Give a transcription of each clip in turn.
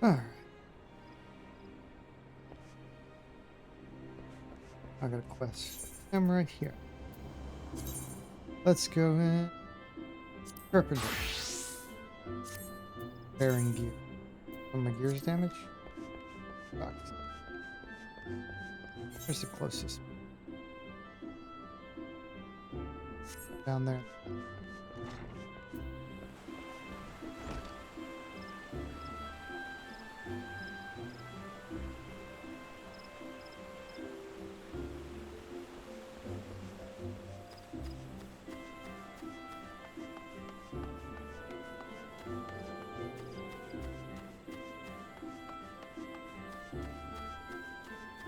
Alright. I got a quest. I'm right here. Let's go in. Carpenter. Bearing gear. My gear's damage? Box. Where's the closest? Down there.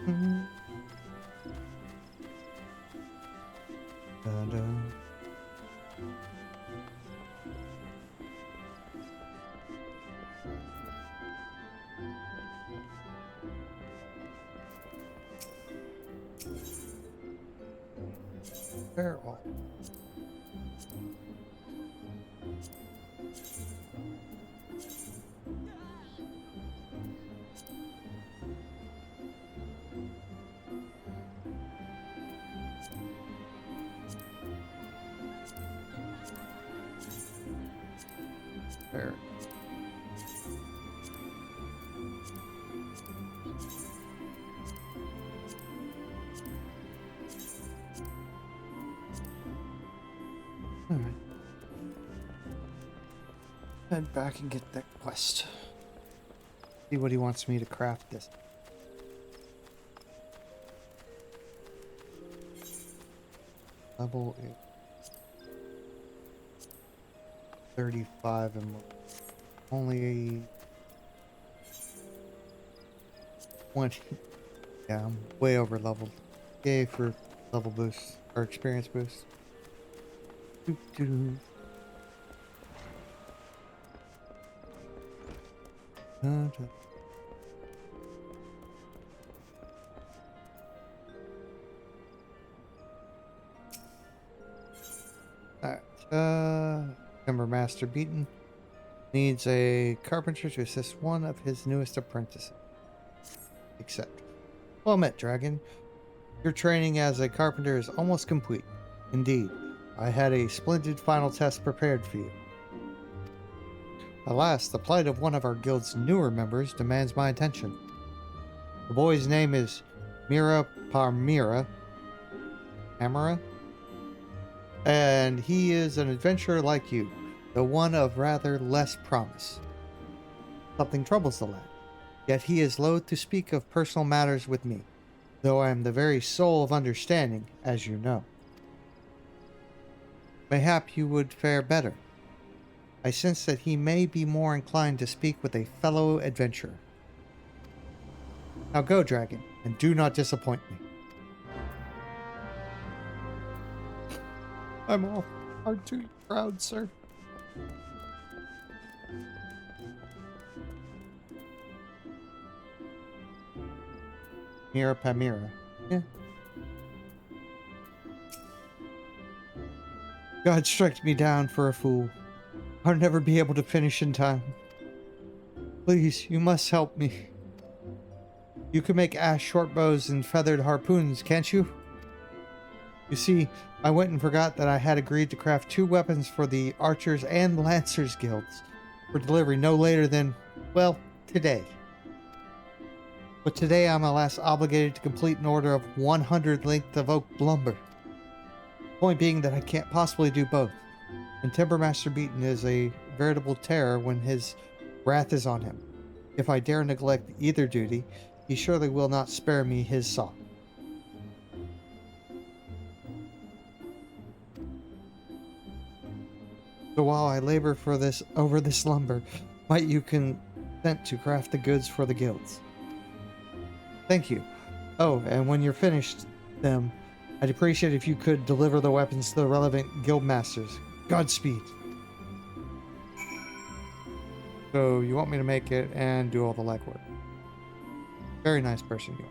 Mhm. Da-da. Barrel. Barrel. Alright. Head back and get that quest. See what he wants me to craft this. Level 35 and only 20. Yeah, I'm way over leveled. Yay for level boost or experience boost. Doo-doo. Da-da. Alright, Timber Master Beaton needs a carpenter to assist one of his newest apprentices. Accept. Well met, Dragon. Your training as a carpenter is almost complete. Indeed, I had a splendid final test prepared for you. Alas, the plight of one of our guild's newer members demands my attention. The boy's name is Mira Parmira. Amara? And he is an adventurer like you, though one of rather less promise. Something troubles the lad, yet he is loath to speak of personal matters with me, though I am the very soul of understanding, as you know. Mayhap you would fare better. I sense that he may be more inclined to speak with a fellow adventurer. Now go, Dragon, and do not disappoint me. I'm off. Hard too proud, sir. Mira Pamira. Yeah. God struck me down for a fool. I'll never be able to finish in time. Please, you must help me. You can make ash short bows and feathered harpoons, can't you? You see, I went and forgot that I had agreed to craft 2 weapons for the Archers and Lancers guilds for delivery no later than, well, today. But today I'm alas obligated to complete an order of 100 length of oak lumber. Point being that I can't possibly do both, and Timbermaster Beaton is a veritable terror when his wrath is on him. If I dare neglect either duty, he surely will not spare me his song. So while I labor for this over this lumber, might you consent to craft the goods for the guilds? Thank you. Oh, and when you're finished them, I'd appreciate if you could deliver the weapons to the relevant guild masters. Godspeed. So you want me to make it and do all the legwork. Very nice person you are.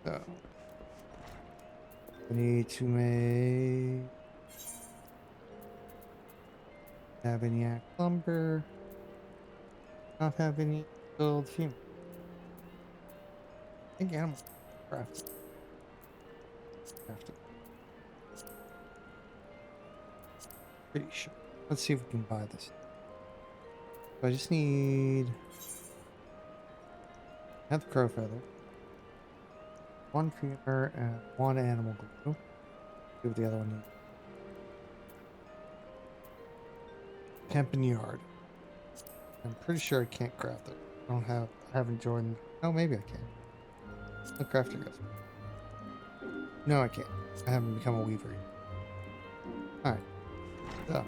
So we need to make have any lumber. Not have any build human. I think animal craft. Craft it. Pretty sure. Let's see if we can buy this. So I just need have the crow feather, one feather, and one animal glue. See what the other one needs. Camping yard. I'm pretty sure I can't craft it. I haven't joined. Oh, maybe I can. The crafter goes. No, I can't. I haven't become a weaver yet. Alright. So,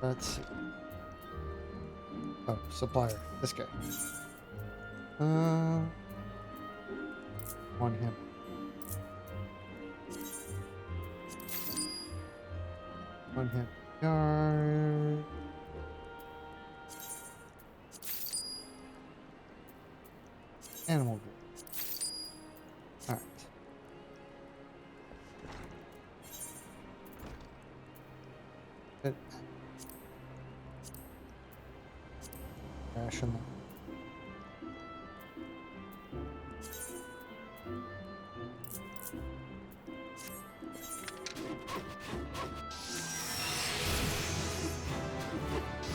let's see. Oh, supplier. This guy. One him. One him. Yard. Animal glue. Alright. Good. Ration them.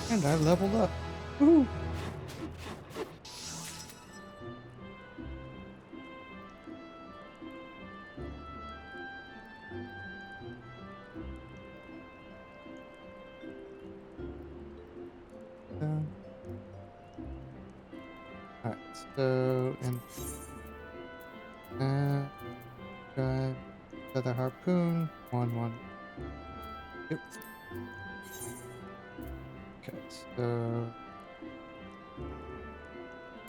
And I leveled up. Woohoo! Alright, so and drive feather harpoon. One. Yep. Okay, so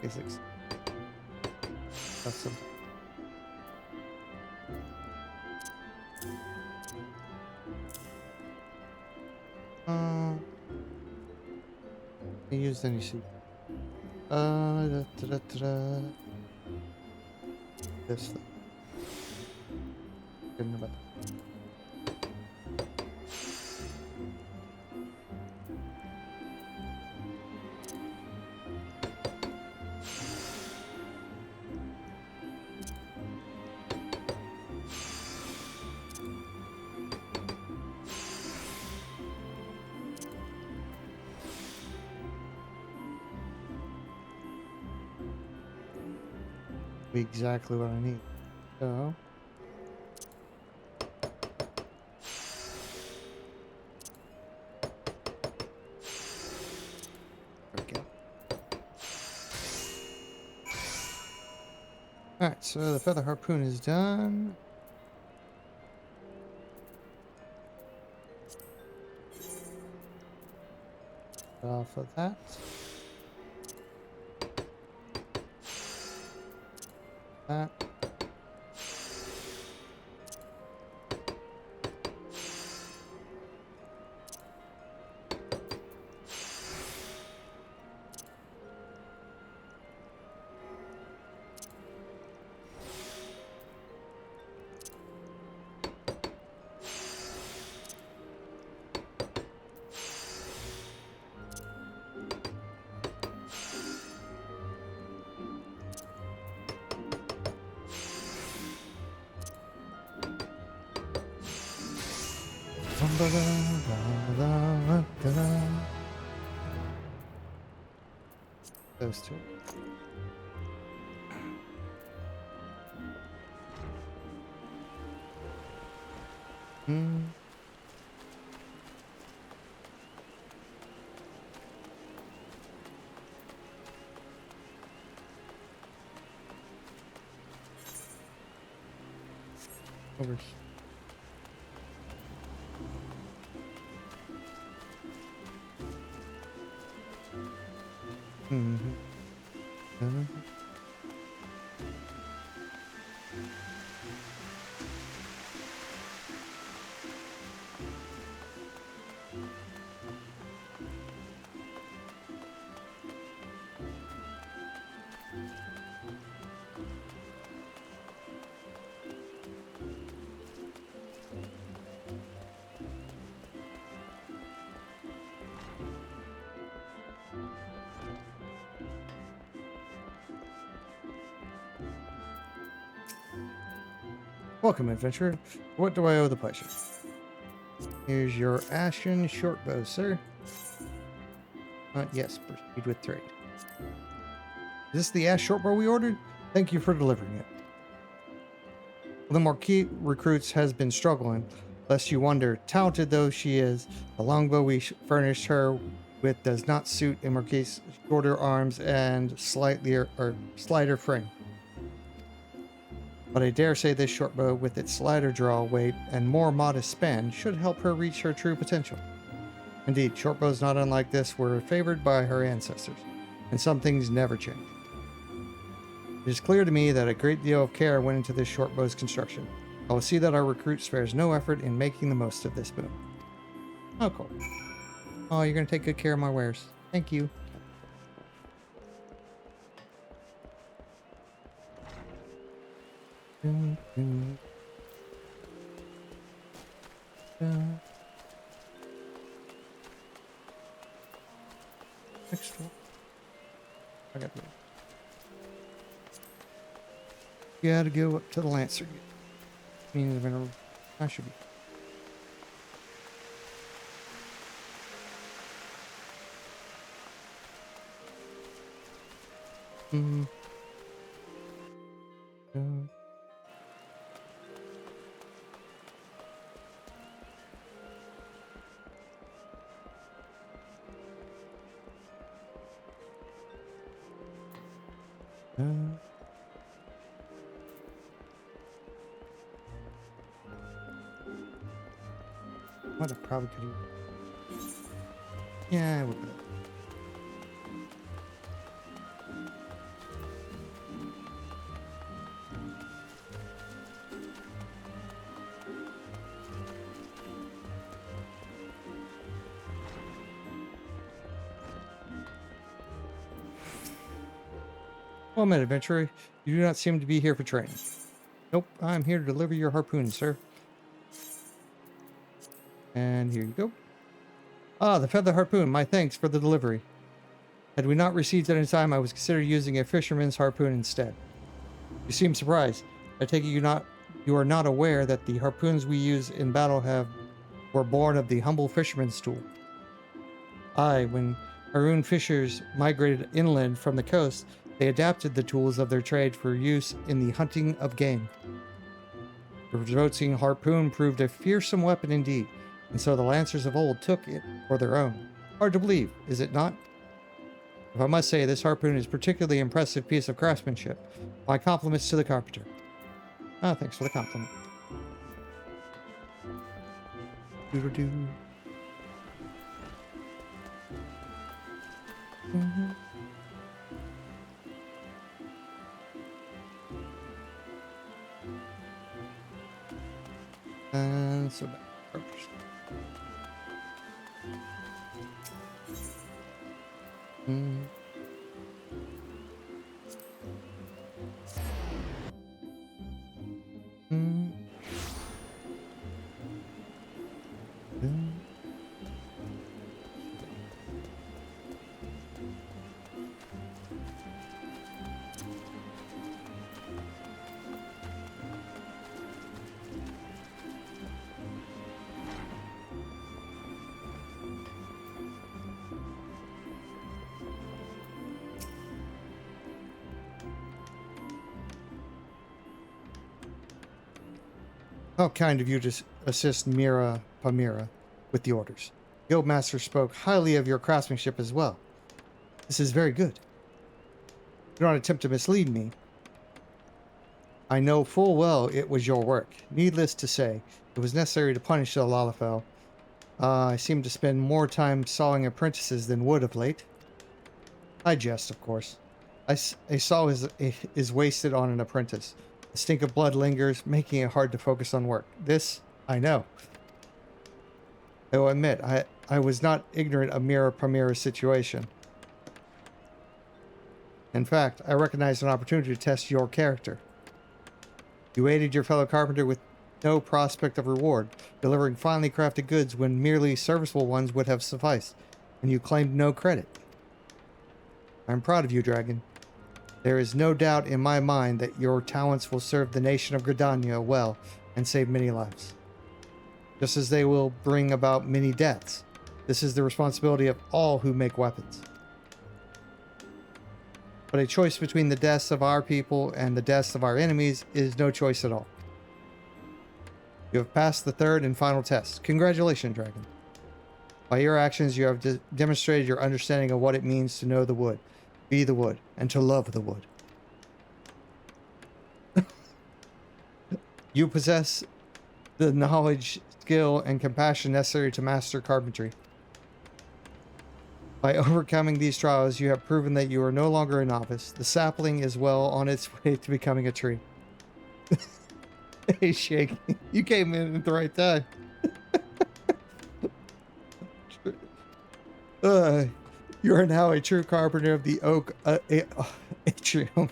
basics. That's simple. I used any seed. This thing. Didn't know about that. Be exactly what I need. So there we go. Alright, so the feather harpoon is done. Off of that. That. Those two. Over here. Welcome, adventurer. What do I owe the pleasure? Here's your ashen short bow, sir. Yes, proceed with trade. Is this the ash short bow we ordered? Thank you for delivering it. Well, the Marquis recruits has been struggling. Lest you wonder, talented though she is, the longbow we furnished her with does not suit a Marquis' shorter arms and slighter frame. But I dare say this short bow, with its lighter draw weight and more modest span, should help her reach her true potential. Indeed, short bows not unlike this were favored by her ancestors, and some things never change. It is clear to me that a great deal of care went into this short bow's construction. I will see that our recruit spares no effort in making the most of this boon. Oh, cool. Oh, you're going to take good care of my wares. Thank you. Extra. I got to go. You gotta go up to the Lancer. Means I'm gonna. I should be. What I probably could have. Yeah, I would. Well met, adventurer. You do not seem to be here for training. Nope, I'm here to deliver your harpoon, sir. And here you go. Ah, the feather harpoon. My thanks for the delivery. Had we not received it in time, I was considering using a fisherman's harpoon instead. You seem surprised. I take it you are not aware that the harpoons we use in battle were born of the humble fisherman's tool. Aye, when Haroon fishers migrated inland from the coast, they adapted the tools of their trade for use in the hunting of game. The revolting harpoon proved a fearsome weapon indeed, and so the lancers of old took it for their own. Hard to believe, is it not? If I must say, this harpoon is a particularly impressive piece of craftsmanship. My compliments to the carpenter. Ah, thanks for the compliment. Doo-doo-doo. Mm-hmm. And so back. Mm. Mm. Mm. How kind of you to assist Mira Pamira with the orders. Guildmaster spoke highly of your craftsmanship as well. This is very good. Do not attempt to mislead me. I know full well it was your work. Needless to say, it was necessary to punish the Lalafell. I seem to spend more time sawing apprentices than wood of late. I jest, of course. A saw is wasted on an apprentice. The stink of blood lingers, making it hard to focus on work. This, I know. I will admit, I was not ignorant of Mira Pamira's situation. In fact, I recognized an opportunity to test your character. You aided your fellow carpenter with no prospect of reward, delivering finely crafted goods when merely serviceable ones would have sufficed, and you claimed no credit. I'm proud of you, Dragon. There is no doubt in my mind that your talents will serve the nation of Gridania well and save many lives, just as they will bring about many deaths. This is the responsibility of all who make weapons. But a choice between the deaths of our people and the deaths of our enemies is no choice at all. You have passed the third and final test. Congratulations, Dragon. By your actions, you have demonstrated your understanding of what it means to know the wood, be the wood, and to love the wood. You possess the knowledge, skill, and compassion necessary to master carpentry. By overcoming these trials, you have proven that you are no longer a novice. The sapling is well on its way to becoming a tree. Hey, Shake, you came in at the right time. You are now a true carpenter of the oak atrium.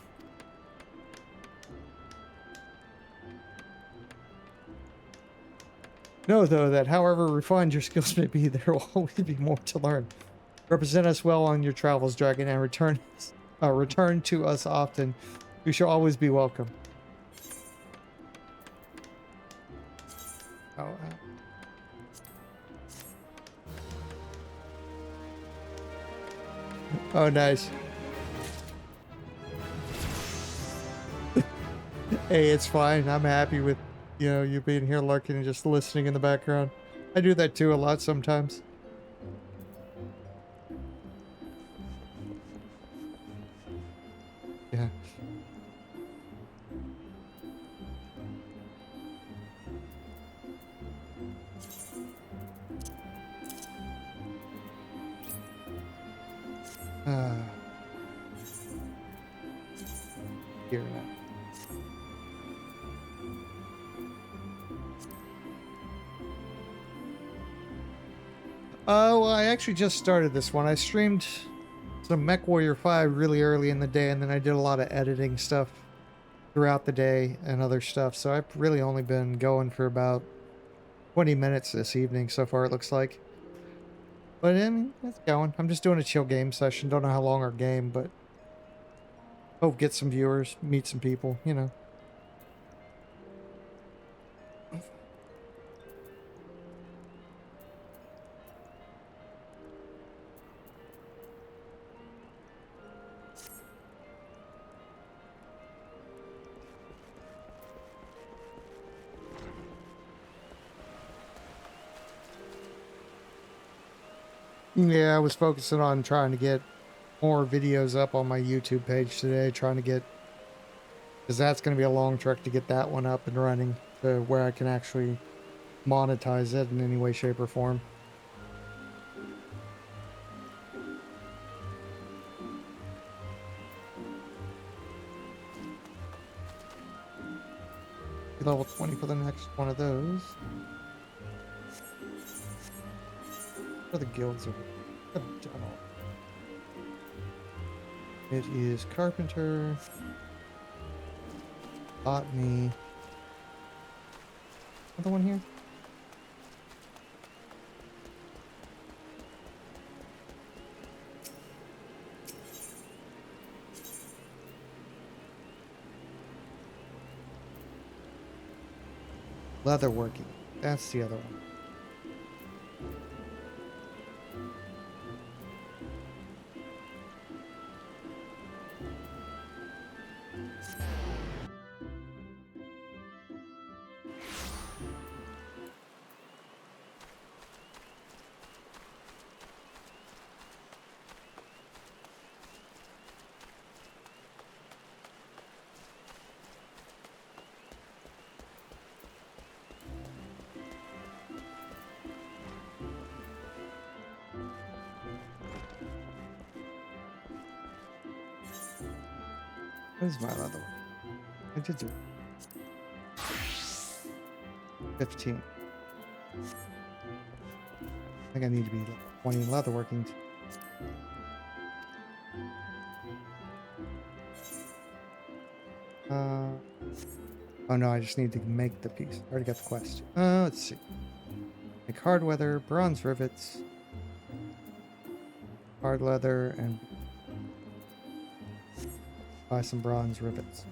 Know, though, that however refined your skills may be, there will always be more to learn. Represent us well on your travels, Dragon, and return to us often. You shall always be welcome. Oh, oh, nice. Hey, it's fine. I'm happy with, you being here lurking and just listening in the background. I do that too a lot sometimes. Yeah. Here now. Well, I actually just started this one. I streamed some MechWarrior 5 really early in the day, and then I did a lot of editing stuff throughout the day and other stuff. So I've really only been going for about 20 minutes this evening so far, it looks like. But I mean, it's going. I'm just doing a chill game session. Don't know how long our game, but hope get some viewers, meet some people, Yeah, I was focusing on trying to get more videos up on my YouTube page today, trying to get, because that's going to be a long trek to get that one up and running to where I can actually monetize it in any way, shape, or form. Level 20 for the next one of those. What are the guilds? It is Carpenter, Botany. Another one here? Leatherworking. That's the other one. Where's my other one? I did do 15. I think I need to be 20 in leatherworking. Oh no, I just need to make the piece. I already got the quest. Let's see. Make hard leather, bronze rivets, hard leather, and Buy some bronze rivets.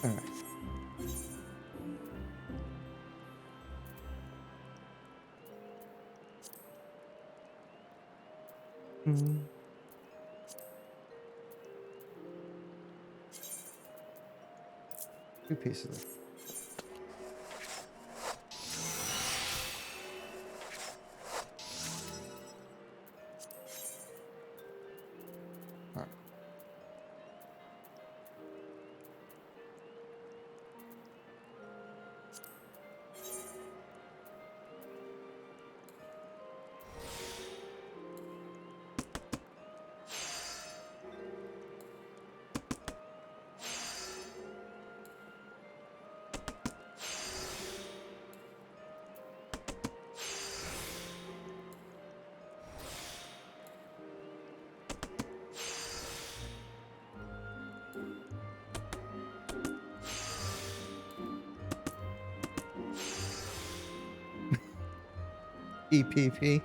All right. Hmm. Two pieces. All right. EPP.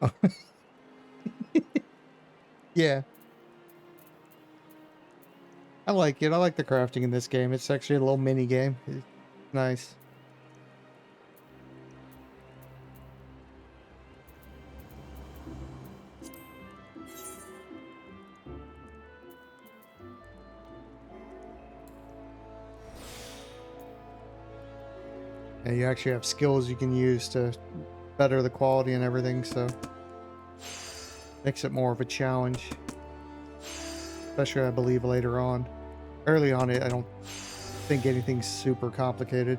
Oh, yeah. I like it. I like the crafting in this game. It's actually a little mini game. It's nice. And you actually have skills you can use to better the quality and everything, so makes it more of a challenge. Especially, I believe, later on. Early on, I don't think anything's super complicated.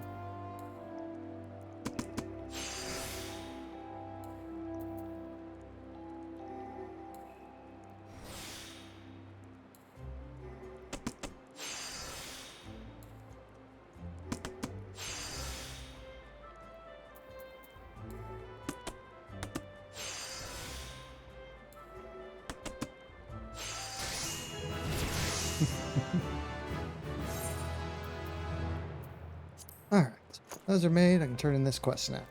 Alright, those are made. I can turn in this quest now.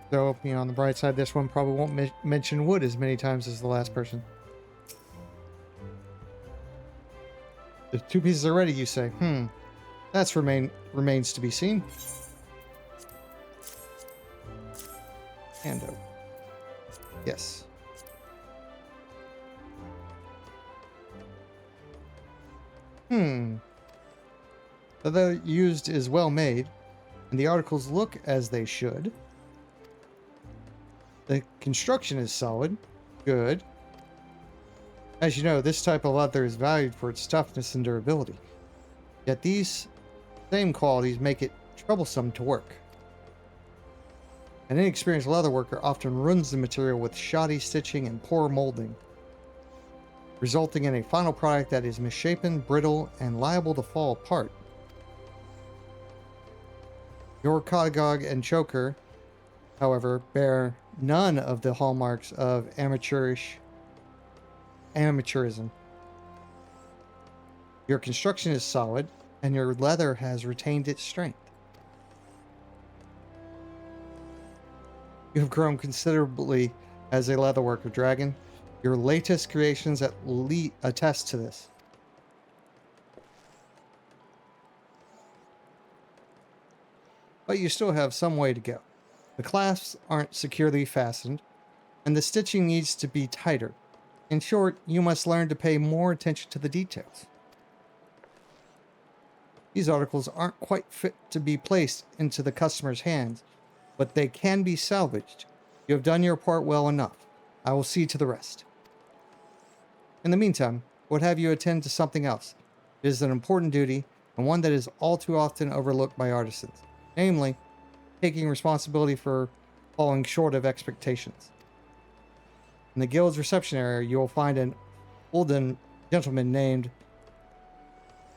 So, on the bright side, this one probably won't mention wood as many times as the last person. The two pieces are ready, you say. That's remains to be seen. Ando. Yes. The leather used is well made, and the articles look as they should. The construction is solid. Good. As you know, this type of leather is valued for its toughness and durability. Yet these same qualities make it troublesome to work. An inexperienced leather worker often ruins the material with shoddy stitching and poor molding, resulting in a final product that is misshapen, brittle, and liable to fall apart. Your Kodagog and Choker, however, bear none of the hallmarks of amateurism. Your construction is solid, and your leather has retained its strength. You have grown considerably as a leatherworker, Dragon. Your latest creations attest to this. But you still have some way to go. The clasps aren't securely fastened, and the stitching needs to be tighter. In short, you must learn to pay more attention to the details. These articles aren't quite fit to be placed into the customer's hands, but they can be salvaged. You have done your part well enough. I will see to the rest. In the meantime, I would have you attend to something else. It is an important duty, and one that is all too often overlooked by artisans. Namely, taking responsibility for falling short of expectations. In the guild's reception area, you will find an olden gentleman named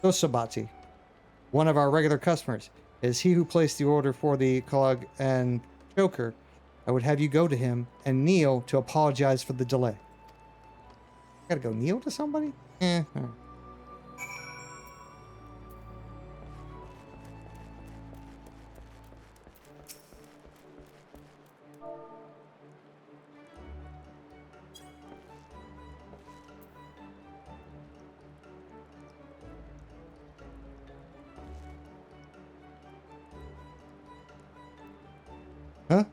Dosabati, one of our regular customers. It is he who placed the order for the Kalug and Choker. I would have you go to him and kneel to apologize for the delay. Gotta go kneel to somebody? All right. Huh?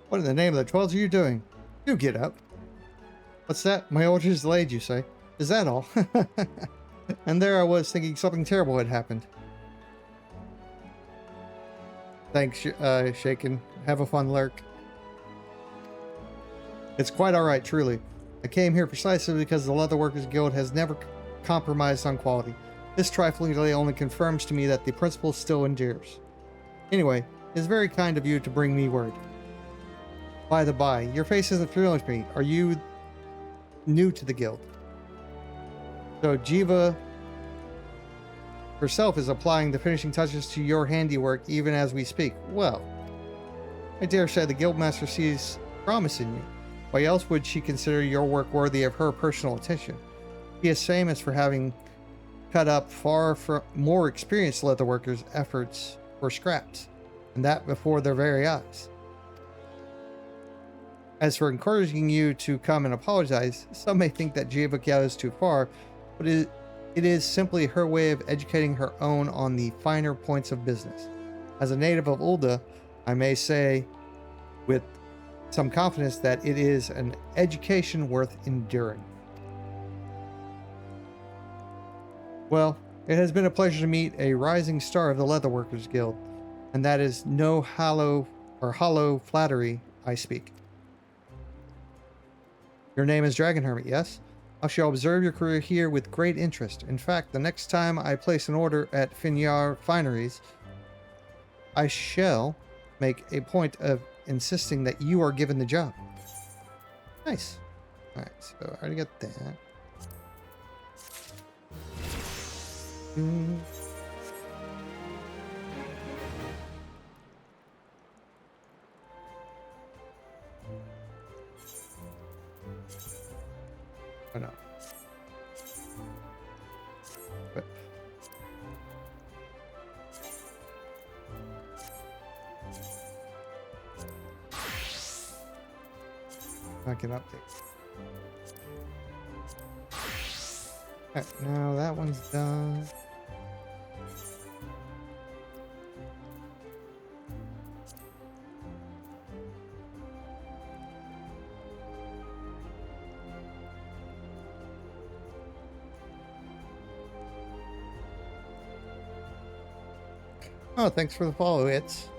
What in the name of the 12 are you doing? Do get up. What's that? My order is delayed, you say? Is that all? And there I was thinking something terrible had happened. Thanks, Shaken. Have a fun lurk. It's quite alright, truly. I came here precisely because the Leatherworkers Guild has never compromised on quality. This trifling delay only confirms to me that the principle still endures. Anyway, it's very kind of you to bring me word. By the by, your face isn't familiar to me. Are you new to the guild? So Jiva herself is applying the finishing touches to your handiwork even as we speak. Well, I dare say the guildmaster sees promise in you. Why else would she consider your work worthy of her personal attention? She is famous for having cut up far from more experienced leatherworkers' efforts for scraps, and that before their very eyes. As for encouraging you to come and apologize, some may think that Jiva goes too far, but it is simply her way of educating her own on the finer points of business. As a native of Ul'dah, I may say with some confidence that it is an education worth enduring. Well, it has been a pleasure to meet a rising star of the Leatherworkers Guild, and that is no hollow flattery I speak. Your name is Dragon Hermit, yes? I shall observe your career here with great interest. In fact, the next time I place an order at Finyar Fineries, I shall make a point of insisting that you are given the job. Nice. Alright, so I already got that. Oh no. But I can update. Alright, now that one's done. Oh, thanks for the follow. It's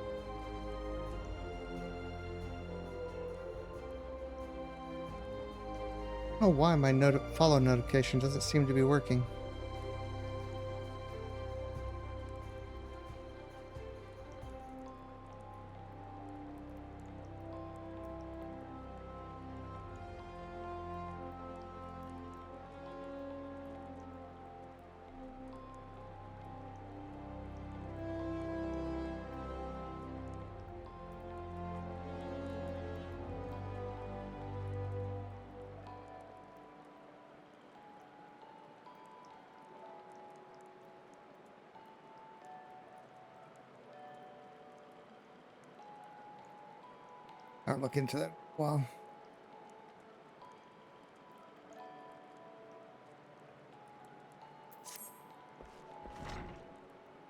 oh, why my follow notification doesn't seem to be working. I'll look into that. Wow.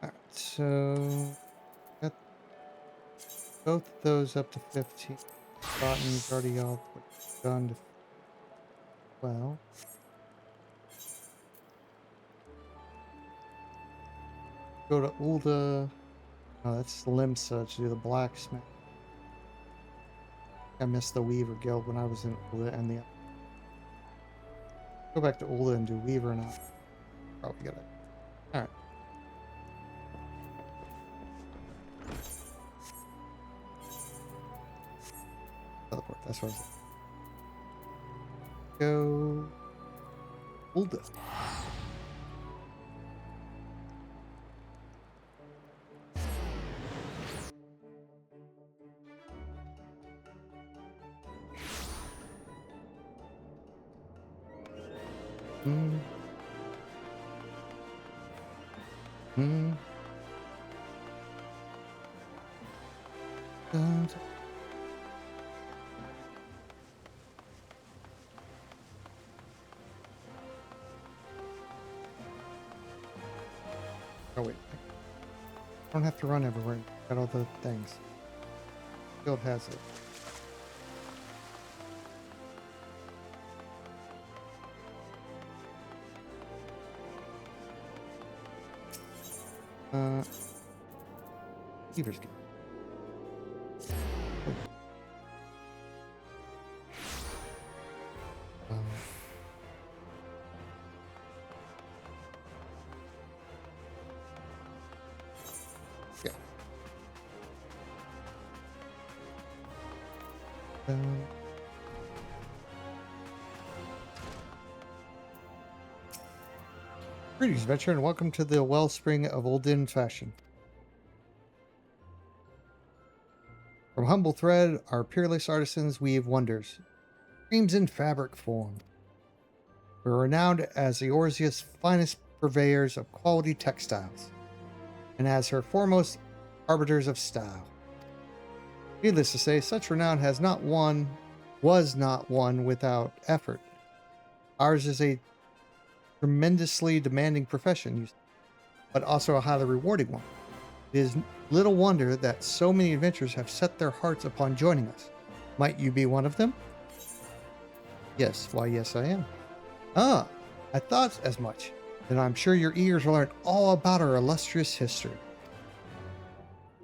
Alright, so got both of those up to 15. Botany's already all done to 12. Go to Ul'dah. Oh, that's Limsa to do the blacksmith. I missed the Weaver Guild when I was in Ul'dah and the... Go back to Ul'dah and do Weaver and I'll probably get it. Alright. Teleport. That's what I was go. Ulda. Hmm. Hmm. And oh wait, I don't have to run everywhere. Got all the things. Guild has it. Beaver's Guild. Um, yeah. Greetings, adventurer, and welcome to the wellspring of Olden fashion. From humble thread, our peerless artisans weave wonders, dreams in fabric form. We're renowned as Eorzea's finest purveyors of quality textiles, and as her foremost arbiters of style. Needless to say, such renown was not won without effort. Ours is a tremendously demanding profession, but also a highly rewarding one. It is little wonder that so many adventurers have set their hearts upon joining us. Might you be one of them? Yes, why yes I am. Ah, I thought as much. Then I'm sure you're eager to learn all about our illustrious history.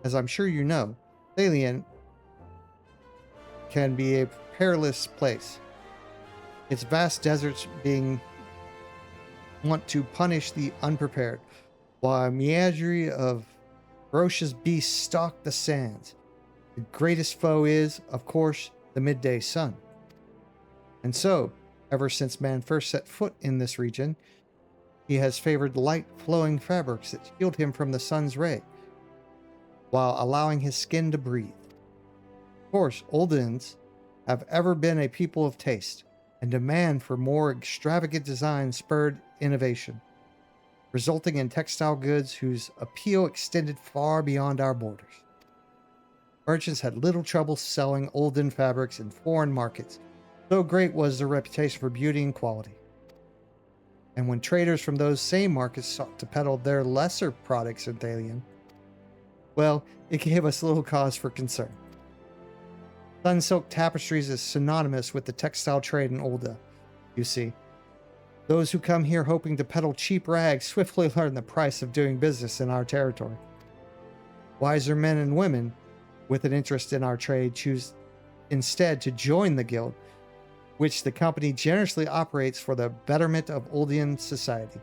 As I'm sure you know, Thalian can be a perilous place. Its vast deserts being want to punish the unprepared, while a menagerie of ferocious beasts stalk the sands. The greatest foe is, of course, the midday sun. And so, ever since man first set foot in this region, he has favored light flowing fabrics that shield him from the sun's ray, while allowing his skin to breathe. Of course, Oldens have ever been a people of taste, and demand for more extravagant design spurred innovation, resulting in textile goods whose appeal extended far beyond our borders. Merchants had little trouble selling Olden fabrics in foreign markets, so great was their reputation for beauty and quality. And when traders from those same markets sought to peddle their lesser products in Thalian, well, it gave us little cause for concern. Sunsilk tapestries is synonymous with the textile trade in Ulda, you see. Those who come here hoping to peddle cheap rags swiftly learn the price of doing business in our territory. Wiser men and women with an interest in our trade choose instead to join the guild, which the company generously operates for the betterment of Oldian society.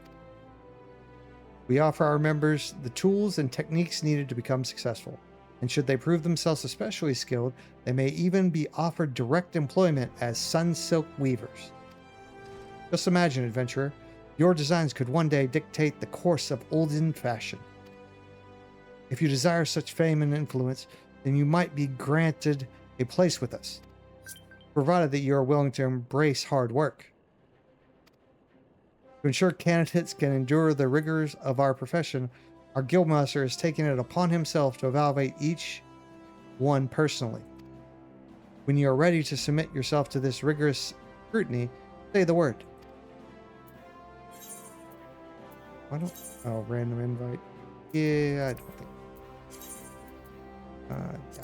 We offer our members the tools and techniques needed to become successful, and should they prove themselves especially skilled, they may even be offered direct employment as Sunsilk weavers. Just imagine, adventurer, your designs could one day dictate the course of Olden fashion. If you desire such fame and influence, then you might be granted a place with us, provided that you are willing to embrace hard work. To ensure candidates can endure the rigors of our profession, our guildmaster has taken it upon himself to evaluate each one personally. When you are ready to submit yourself to this rigorous scrutiny, say the word. Why don't... Oh, random invite. Yeah, I don't think... yeah.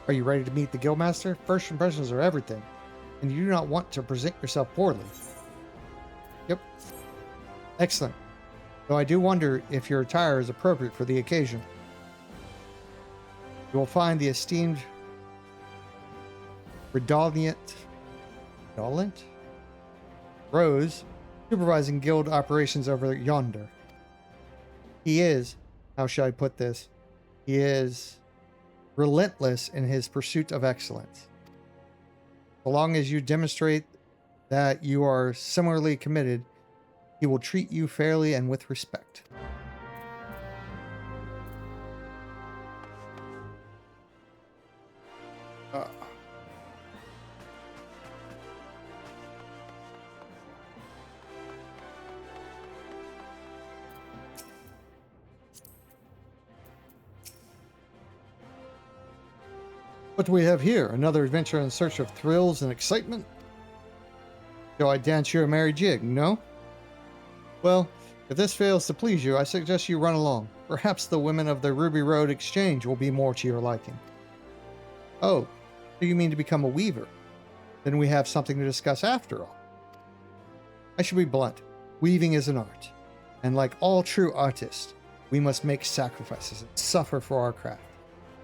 Are you ready to meet the guildmaster? First impressions are everything, and you do not want to present yourself poorly. Yep. Excellent. Though I do wonder if your attire is appropriate for the occasion. You will find the esteemed Redolent Rose, supervising guild operations over yonder. He is, how shall I put this? He is relentless in his pursuit of excellence. So long as you demonstrate that you are similarly committed, he will treat you fairly and with respect. What do we have here? Another adventure in search of thrills and excitement? Shall I dance you a merry jig? No? Well, if this fails to please you, I suggest you run along. Perhaps the women of the Ruby Road Exchange will be more to your liking. Oh, so you mean to become a weaver? Then we have something to discuss after all. I should be blunt. Weaving is an art. And like all true artists, we must make sacrifices and suffer for our craft.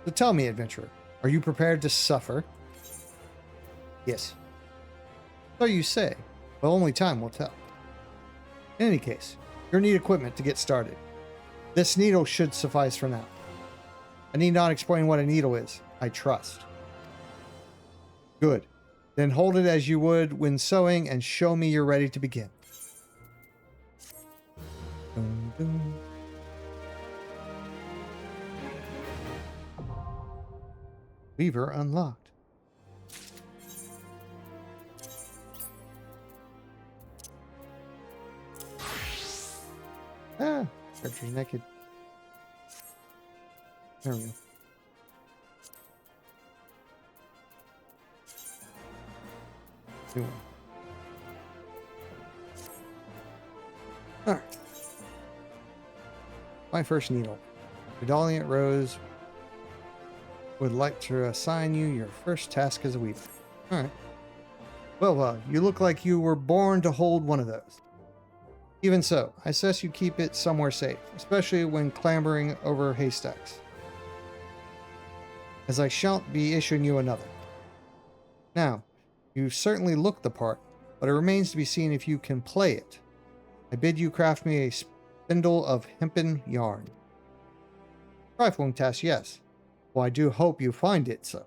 So tell me, adventurer, are you prepared to suffer? Yes. So you say. Well, only time will tell. In any case, you'll need equipment to get started. This needle should suffice for now. I need not explain what a needle is. I trust. Good. Then hold it as you would when sewing and show me you're ready to begin. Dun, dun. Weaver unlocked. Ah, character's naked. There we go. New one. Alright. My first needle. Redolent Rose would like to assign you your first task as a weaver. Alright. Well, you look like you were born to hold one of those. Even so, I suggest you keep it somewhere safe, especially when clambering over haystacks, as I shan't be issuing you another. Now, you certainly look the part, but it remains to be seen if you can play it. I bid you craft me a spindle of hempen yarn. Trifling task, yes. Well, I do hope you find it so.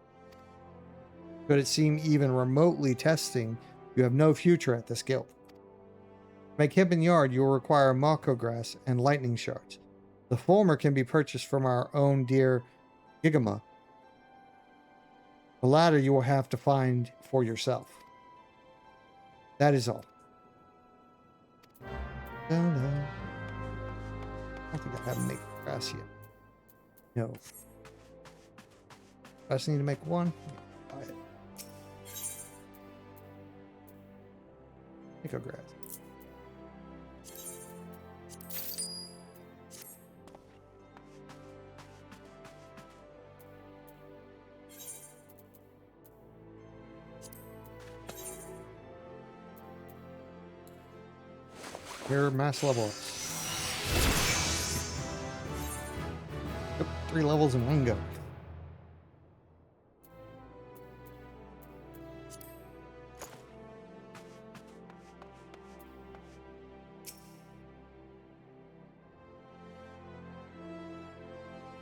Could it seem even remotely testing, you have no future at this guild. To make hempen yarn, you will require mako grass and lightning shards. The former can be purchased from our own dear Gigama. The latter you will have to find for yourself. That is all. I don't think I haven't made grass yet. No. I just need to make one. Buy it. Mako grass. Your mass level. Yep, 3 levels in one go.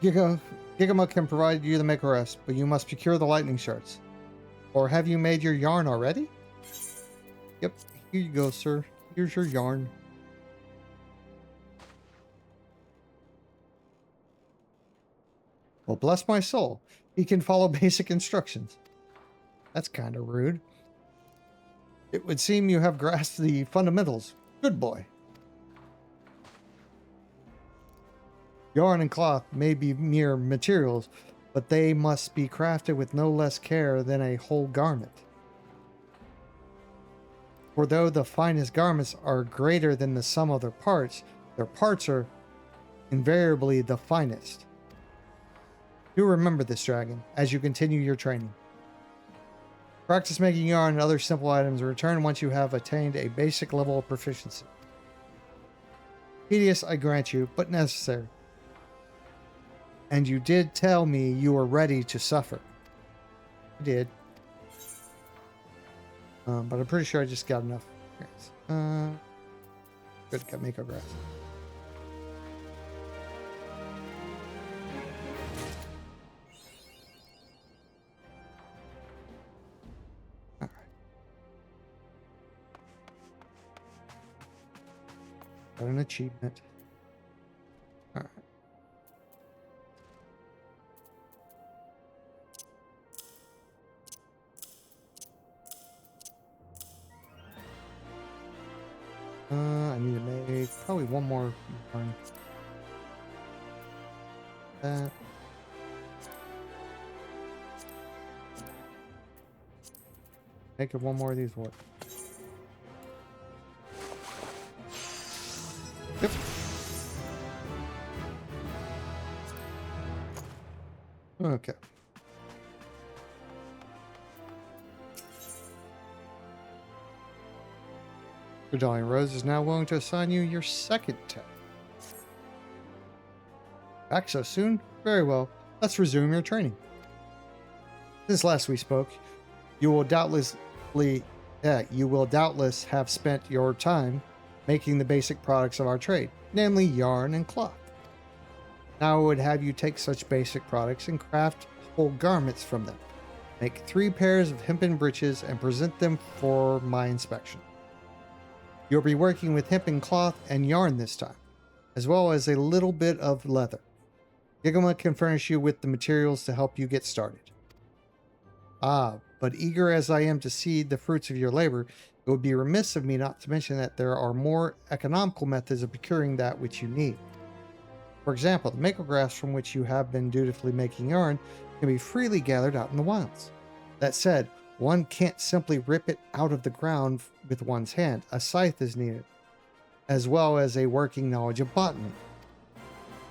Gigama can provide you the Mako rest, but you must procure the lightning shards. Or have you made your yarn already? Yep, here you go, sir. Here's your yarn. Well, bless my soul. He can follow basic instructions. That's kind of rude. It would seem you have grasped the fundamentals. Good boy. Yarn and cloth may be mere materials, but they must be crafted with no less care than a whole garment. For though the finest garments are greater than the sum of their parts are invariably the finest. Do remember this, dragon, as you continue your training. Practice making yarn and other simple items and return once you have attained a basic level of proficiency. Tedious, I grant you, but necessary. And you did tell me you were ready to suffer. I did. But I'm pretty sure I just got enough. Good, got Mako grass. All right. Got an achievement. All right. I need to make probably one more one. That. Make it one more of these work. Yep. Okay. Darling Rose is now willing to assign you your second task. Back so soon? Very well. Let's resume your training. Since last we spoke, you will doubtless have spent your time making the basic products of our trade, namely yarn and cloth. Now I would have you take such basic products and craft whole garments from them. Make 3 pairs of hempen breeches and present them for my inspection. You'll be working with hempen cloth and yarn this time, as well as a little bit of leather. Gigama can furnish you with the materials to help you get started. But eager as I am to see the fruits of your labor, it would be remiss of me not to mention that there are more economical methods of procuring that which you need. For example, the Mako grass from which you have been dutifully making yarn can be freely gathered out in the wilds. That said, one can't simply rip it out of the ground with one's hand. A scythe is needed, as well as a working knowledge of botany.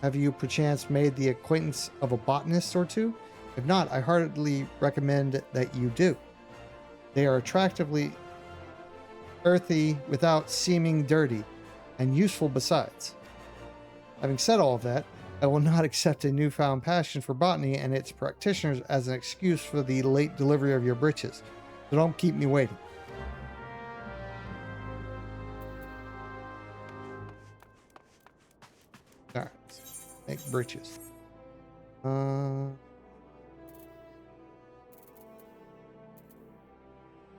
Have you perchance made the acquaintance of a botanist or two? If not, I heartily recommend that you do. They are attractively earthy without seeming dirty, and useful besides. Having said all of that, I will not accept a newfound passion for botany and its practitioners as an excuse for the late delivery of your breeches. So don't keep me waiting. Alright, make breeches.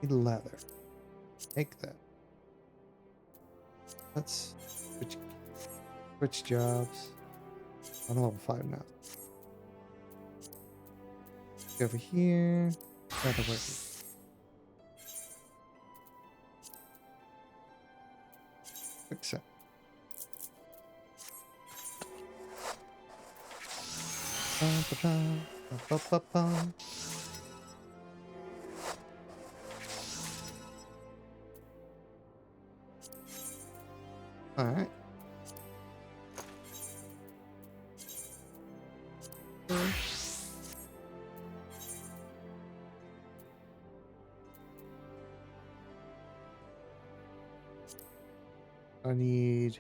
Need leather. Make that. Let's switch jobs. I'm level 5 now. Go over here. Leather workers. Fix it. All right. I need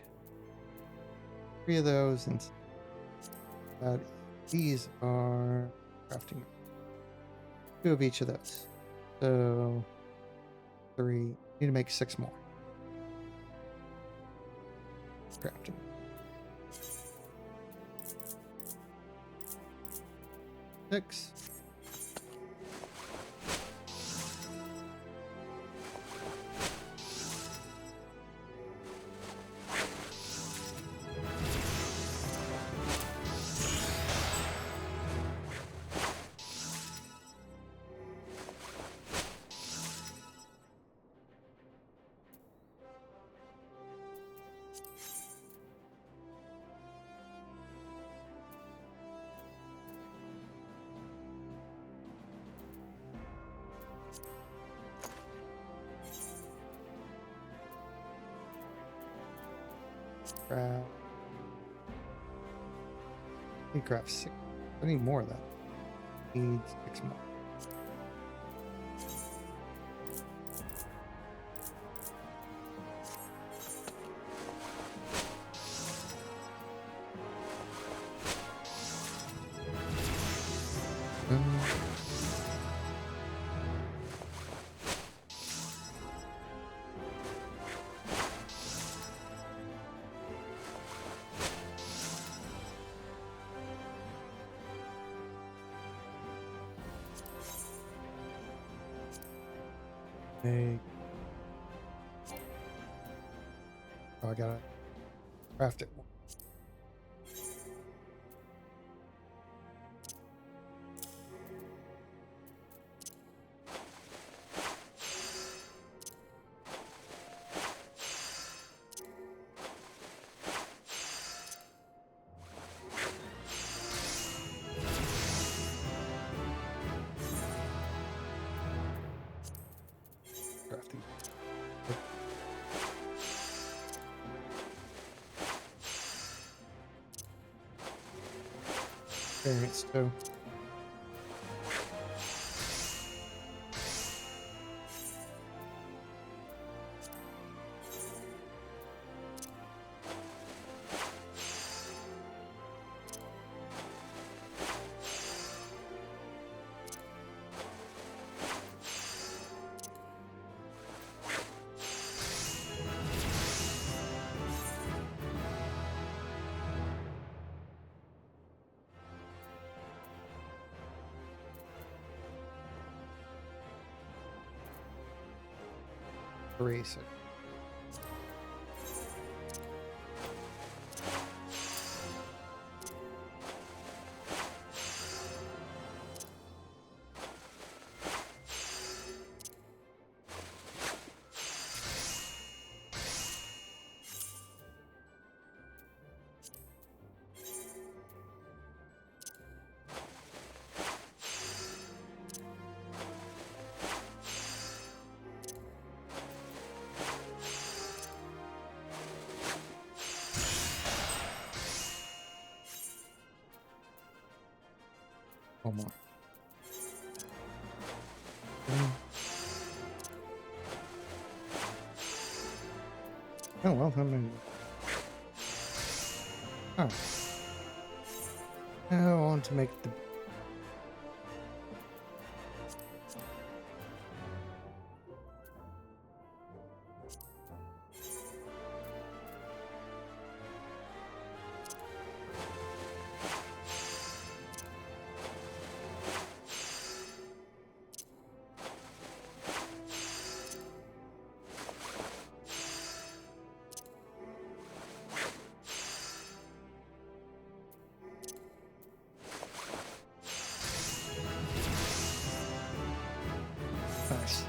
3 of those, and these are crafting 2 of each of those. So 3. Need to make 6 more. Crafting. 6. Craft. I need craft 6. I need more of that. Need 6 more. Make. Oh, I gotta craft it. Crafting. Experience too. Erase it. One more. Oh well, I mean. Oh. Now on to make the. Nice.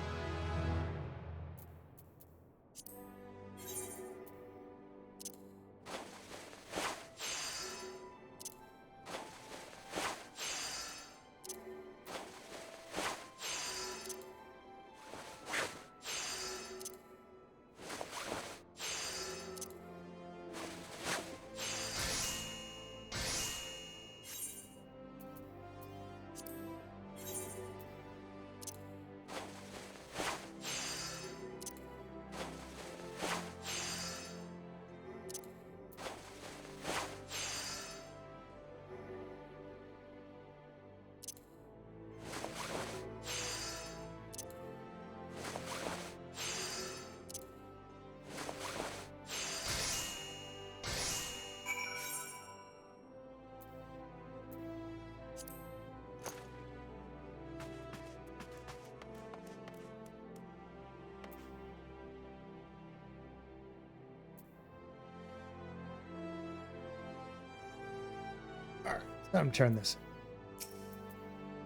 All right, time to turn this.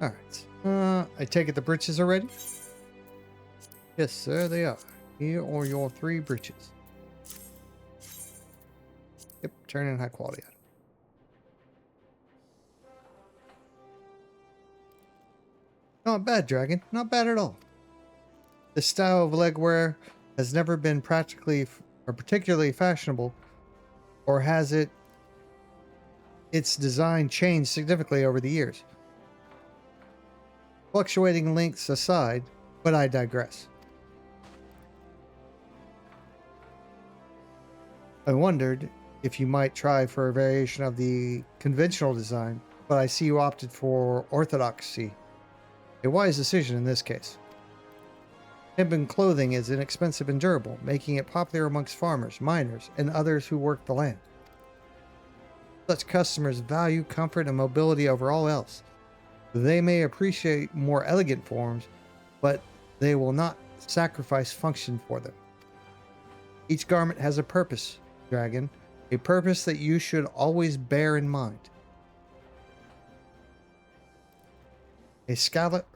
All right. I take it the breeches are ready? Yes, sir, they are. Here are your 3 breeches. Yep, turn in high quality item. Not bad, Dragon. Not bad at all. This style of legwear has never been practically or particularly fashionable, or has its design changed significantly over the years. Fluctuating lengths aside, but I digress. I wondered if you might try for a variation of the conventional design, but I see you opted for orthodoxy. A wise decision in this case. Hempen clothing is inexpensive and durable, making it popular amongst farmers, miners, and others who work the land. Such customers value comfort and mobility over all else. They may appreciate more elegant forms, but they will not sacrifice function for them. Each garment has a purpose, dragon, a purpose that you should always bear in mind. A scalloped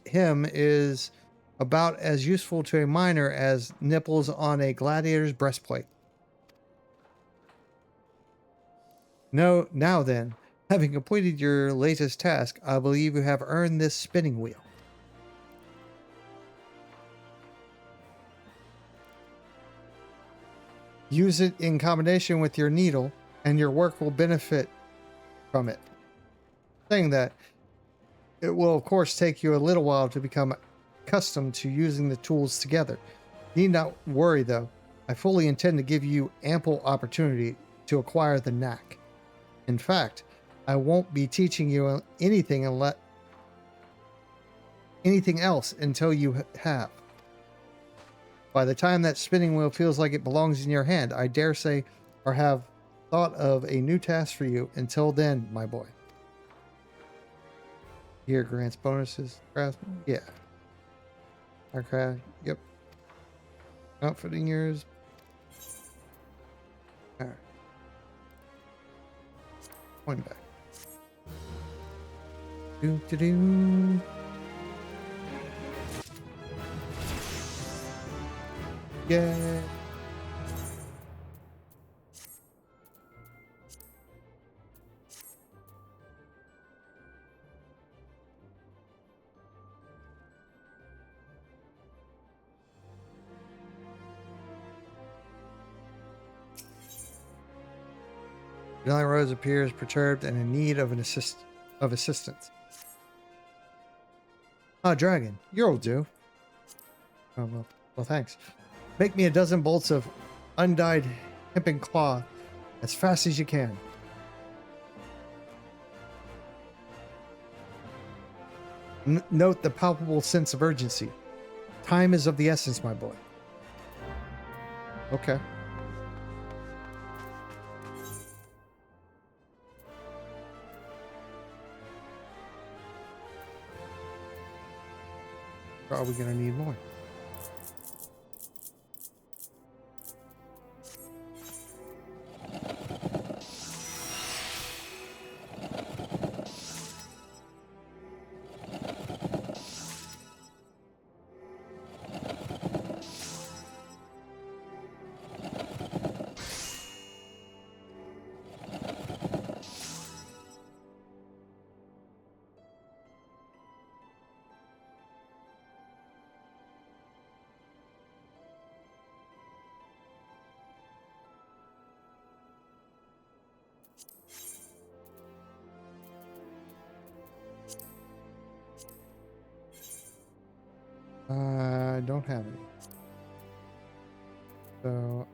hymn is about as useful to a miner as nipples on a gladiator's breastplate. No, now then, having completed your latest task, I believe you have earned this spinning wheel. Use it in combination with your needle, and your work will benefit from it. Saying that, it will of course take you a little while to become accustomed to using the tools together. Need not worry though, I fully intend to give you ample opportunity to acquire the knack. In fact, I won't be teaching you anything else until you have. By the time that spinning wheel feels like it belongs in your hand, I dare say, or have thought of a new task for you. Until then, my boy. Here grants bonuses. Craftsman? Yeah. Aircraft? Yep. Outfitting yours. Alright. One back. Do. Yeah. Janelle Rose appears perturbed and in need of assistance. Dragon, you'll do. Oh, well, thanks. Make me a dozen bolts of undyed hempen cloth as fast as you can. Note the palpable sense of urgency. Time is of the essence, my boy. Okay. Or are we going to need more? I don't have any. So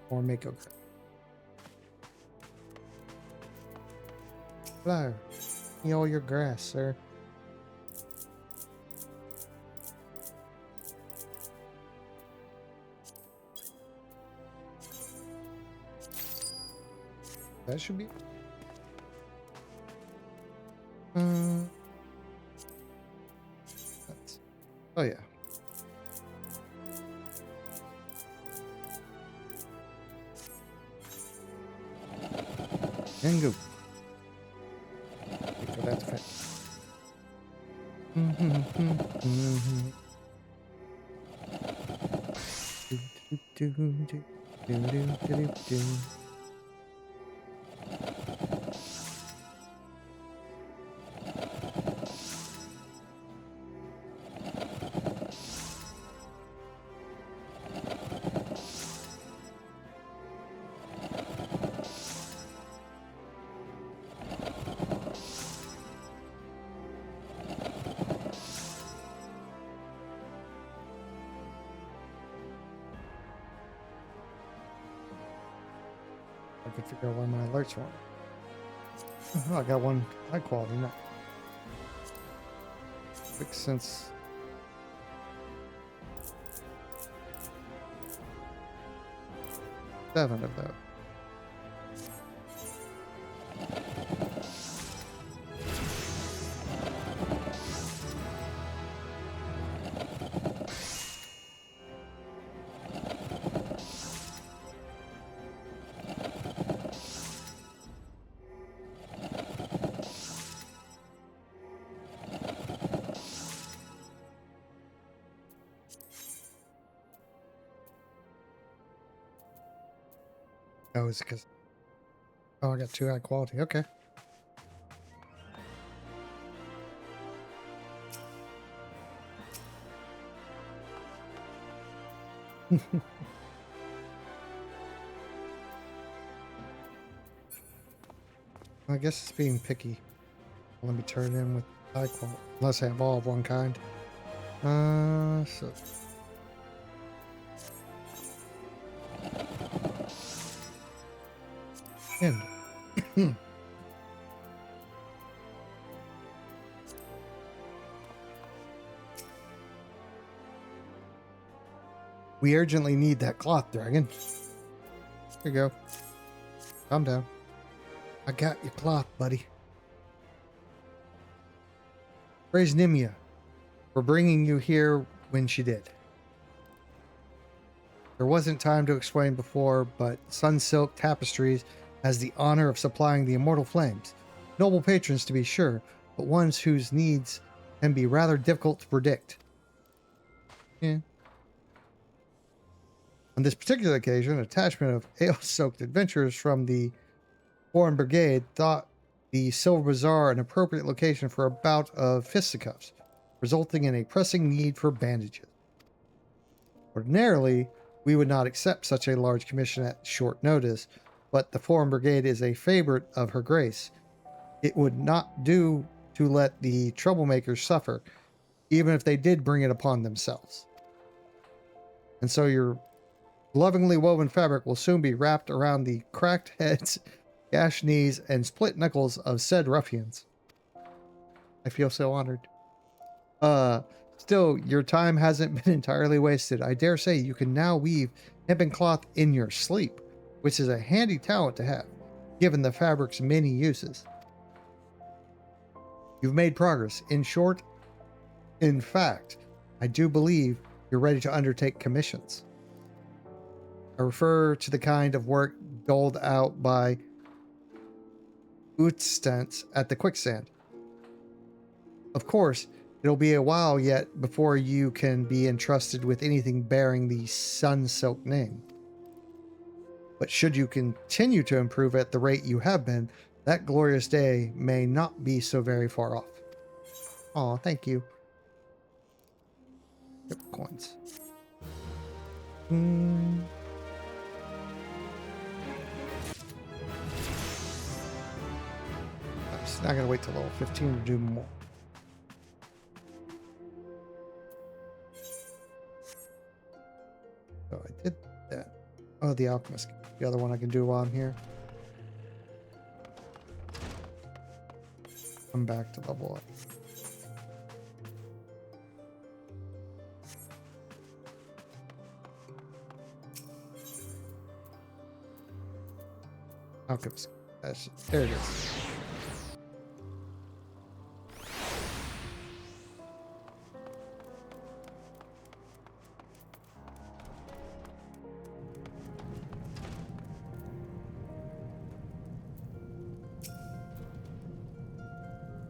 or make a hello. Eat all your grass, sir. That should be. Oh yeah. And go. Wait for that to finish. I can figure out why my alerts weren't. Oh, I got one high quality now. Makes sense. 7 of those. Oh, is it because... Oh, I got 2 high quality. Okay. I guess it's being picky. Let me turn it in with high quality. Unless I have all of one kind. So... End. We urgently need that cloth, dragon. Here you go. Calm down. I got your cloth, buddy. Praise Nimia for bringing you here when she did. There wasn't time to explain before, but Sunsilk Tapestries has the honor of supplying the immortal flames. Noble patrons, to be sure, but ones whose needs can be rather difficult to predict. Yeah. On this particular occasion, a detachment of ale-soaked adventurers from the Foreign Brigade thought the Silver Bazaar an appropriate location for a bout of fisticuffs, resulting in a pressing need for bandages. Ordinarily, we would not accept such a large commission at short notice, but the Foreign Brigade is a favorite of Her Grace. It would not do to let the troublemakers suffer, even if they did bring it upon themselves. And so your lovingly woven fabric will soon be wrapped around the cracked heads, gashed knees, and split knuckles of said ruffians. I feel so honored. Still, your time hasn't been entirely wasted. I dare say you can now weave hempen cloth in your sleep, which is a handy talent to have, given the fabric's many uses. You've made progress. In short, in fact, I do believe you're ready to undertake commissions. I refer to the kind of work doled out by Utstance at the Quicksand. Of course, it'll be a while yet before you can be entrusted with anything bearing the Sunsilk name. But should you continue to improve at the rate you have been, that glorious day may not be so very far off. Aw, thank you. Coins. I'm just not gonna wait till level 15 to do more. So I did that. Oh, the alchemist. The other one I can do while I'm here. Come back to level up. Alchemist. There it is.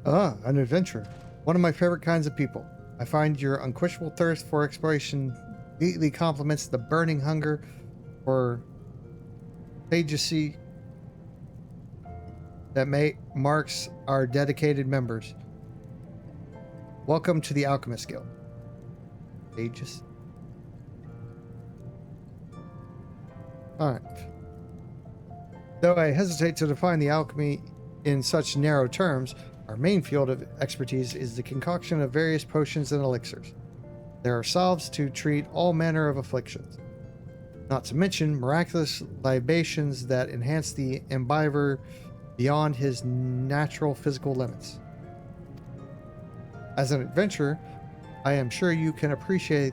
Ah, an adventurer. One of my favorite kinds of people. I find your unquenchable thirst for exploration neatly complements the burning hunger for pageantry that marks our dedicated members. Welcome to the Alchemist Guild. Pages. Alright. Though I hesitate to define the alchemy in such narrow terms, our main field of expertise is the concoction of various potions and elixirs. There are salves to treat all manner of afflictions, not to mention miraculous libations that enhance the imbiber beyond his natural physical limits. As an adventurer, I am sure you can appreciate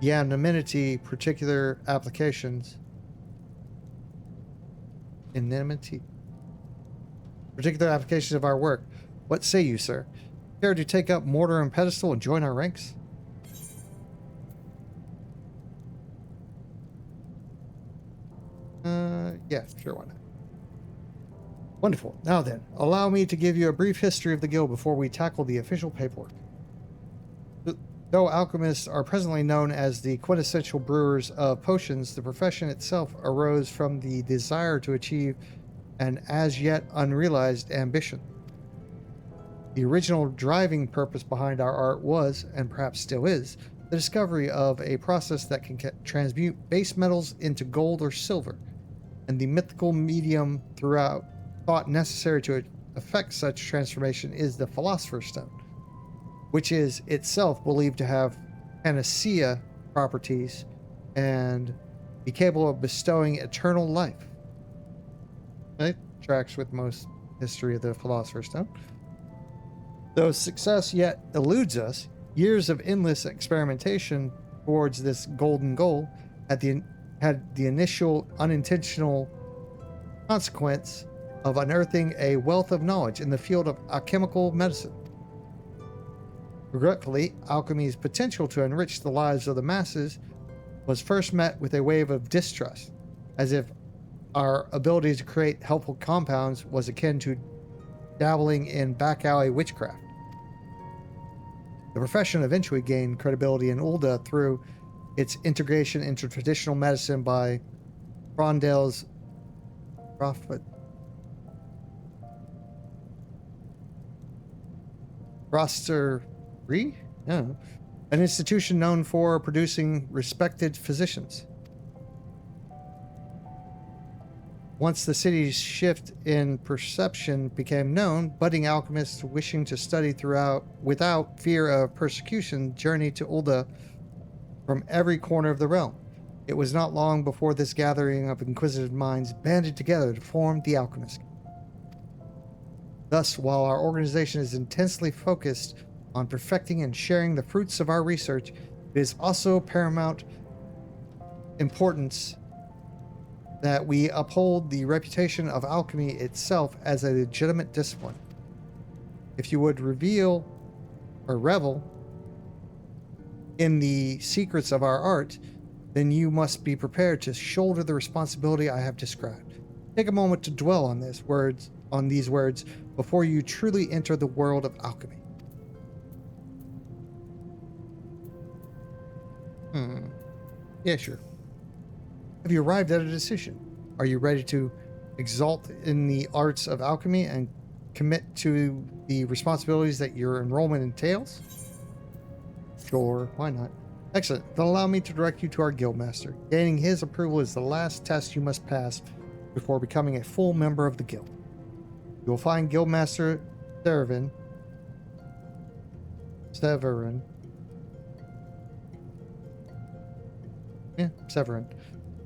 the anonymity particular applications enmity. Particular applications of our work. What say you, sir? Care to take up mortar and pedestal and join our ranks? Yeah, sure, why not? Wonderful. Now then, allow me to give you a brief history of the guild before we tackle the official paperwork. Though alchemists are presently known as the quintessential brewers of potions, the profession itself arose from the desire to achieve an as yet unrealized ambition. The original driving purpose behind our art was, and perhaps still is, the discovery of a process that can transmute base metals into gold or silver, and the mythical medium thought necessary to effect such transformation is the Philosopher's Stone, which is itself believed to have panacea properties and be capable of bestowing eternal life. It tracks with most history of the Philosopher's Stone. Though success yet eludes us, years of endless experimentation towards this golden goal had the initial unintentional consequence of unearthing a wealth of knowledge in the field of alchemical medicine. Regretfully, alchemy's potential to enrich the lives of the masses was first met with a wave of distrust, as if our ability to create helpful compounds was akin to dabbling in back-alley witchcraft. The profession eventually gained credibility in Ul'dah through its integration into traditional medicine by Frondel's prophet Rostery? No. An institution known for producing respected physicians. Once the city's shift in perception became known, budding alchemists wishing to study without fear of persecution journeyed to Ul'dah from every corner of the realm. It was not long before this gathering of inquisitive minds banded together to form the Alchemist. Thus, while our organization is intensely focused on perfecting and sharing the fruits of our research, it is also paramount importance that we uphold the reputation of alchemy itself as a legitimate discipline. If you would revel in the secrets of our art, then you must be prepared to shoulder the responsibility I have described. Take a moment to dwell on these words before you truly enter the world of alchemy. Yeah, sure. Have you arrived at a decision? Are you ready to exalt in the arts of alchemy and commit to the responsibilities that your enrollment entails? Sure, why not? Excellent. Then allow me to direct you to our guildmaster. Gaining his approval is the last test you must pass before becoming a full member of the guild. You will find Guildmaster Severin.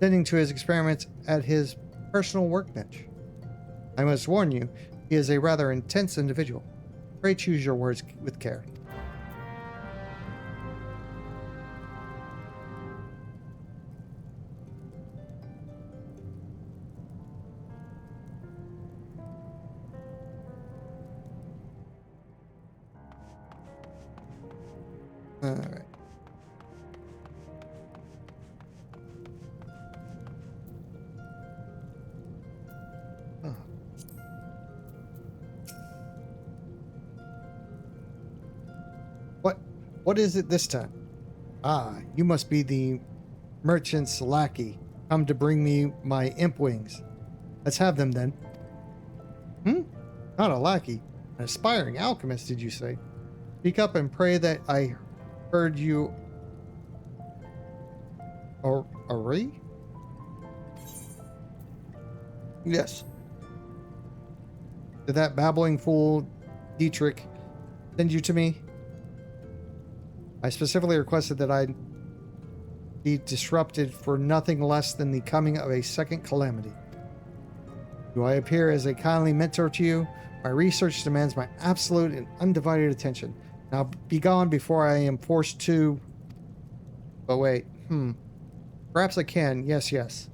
Tending to his experiments at his personal workbench. I must warn you, he is a rather intense individual. Pray choose your words with care. All right. What is it this time? Ah, you must be the merchant's lackey, come to bring me my imp wings. Let's have them then. Not a lackey. An aspiring alchemist, did you say? Speak up and pray that I heard you. Ari? Yes. Did that babbling fool, Dietrich, send you to me? I specifically requested that I be disrupted for nothing less than the coming of a second calamity. Do I appear as a kindly mentor to you? My research demands my absolute and undivided attention. Now be gone before I am forced to... But wait, Perhaps I can, yes.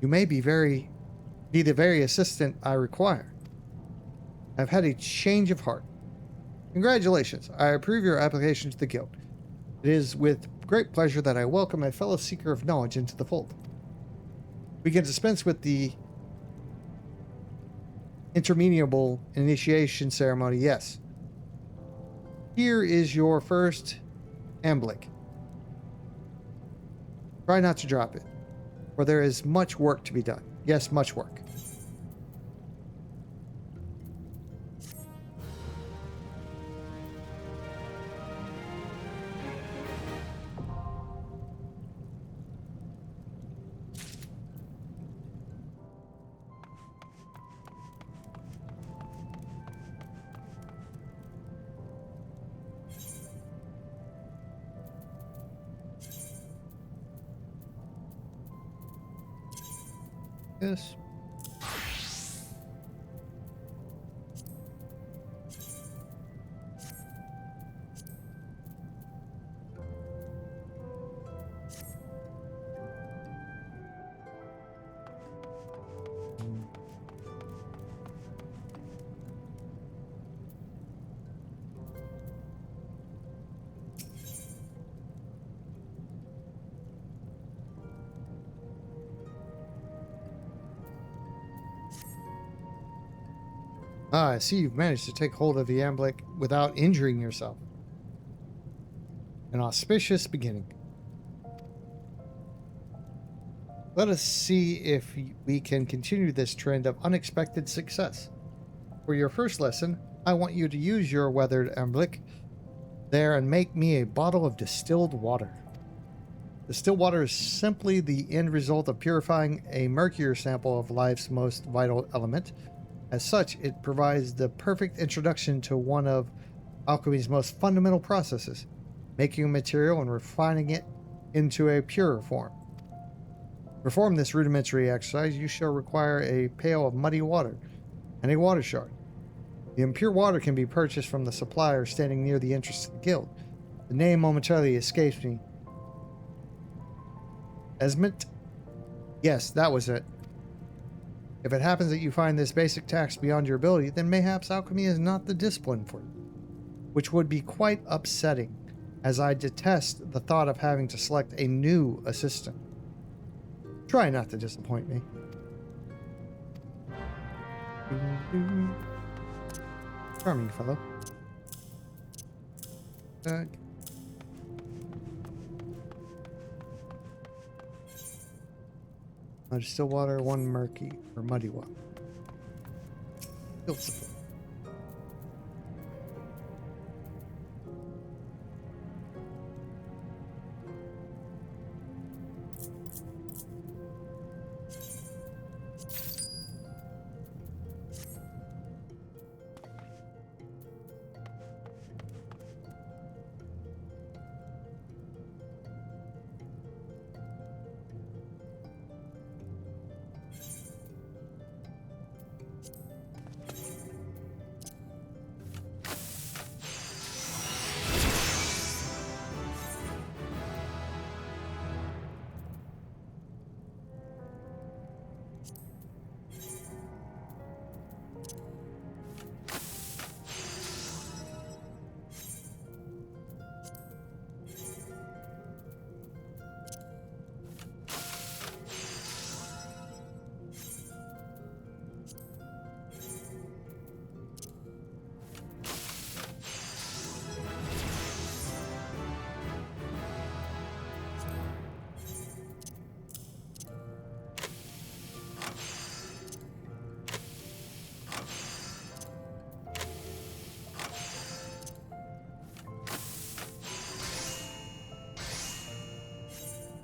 You may be very be the very assistant I require. I've had a change of heart. Congratulations. I approve your application to the guild. It is with great pleasure that I welcome a fellow seeker of knowledge into the fold. We can dispense with the interminable initiation ceremony, yes. Here is your first amblic. Try not to drop it, for there is much work to be done. Yes, much work. Yes. Ah, I see you've managed to take hold of the amblic without injuring yourself. An auspicious beginning. Let us see if we can continue this trend of unexpected success. For your first lesson, I want you to use your weathered amblic there and make me a bottle of distilled water. Distilled water is simply the end result of purifying a murkier sample of life's most vital element. As such, it provides the perfect introduction to one of alchemy's most fundamental processes, making a material and refining it into a purer form. To perform this rudimentary exercise, you shall require a pail of muddy water and a water shard. The impure water can be purchased from the supplier standing near the entrance to the guild. The name momentarily escapes me. Esmond? Yes, that was it. If it happens that you find this basic task beyond your ability, then mayhaps alchemy is not the discipline for you, which would be quite upsetting, as I detest the thought of having to select a new assistant. Try not to disappoint me. Charming fellow. Still water, one murky or muddy water. Field supply.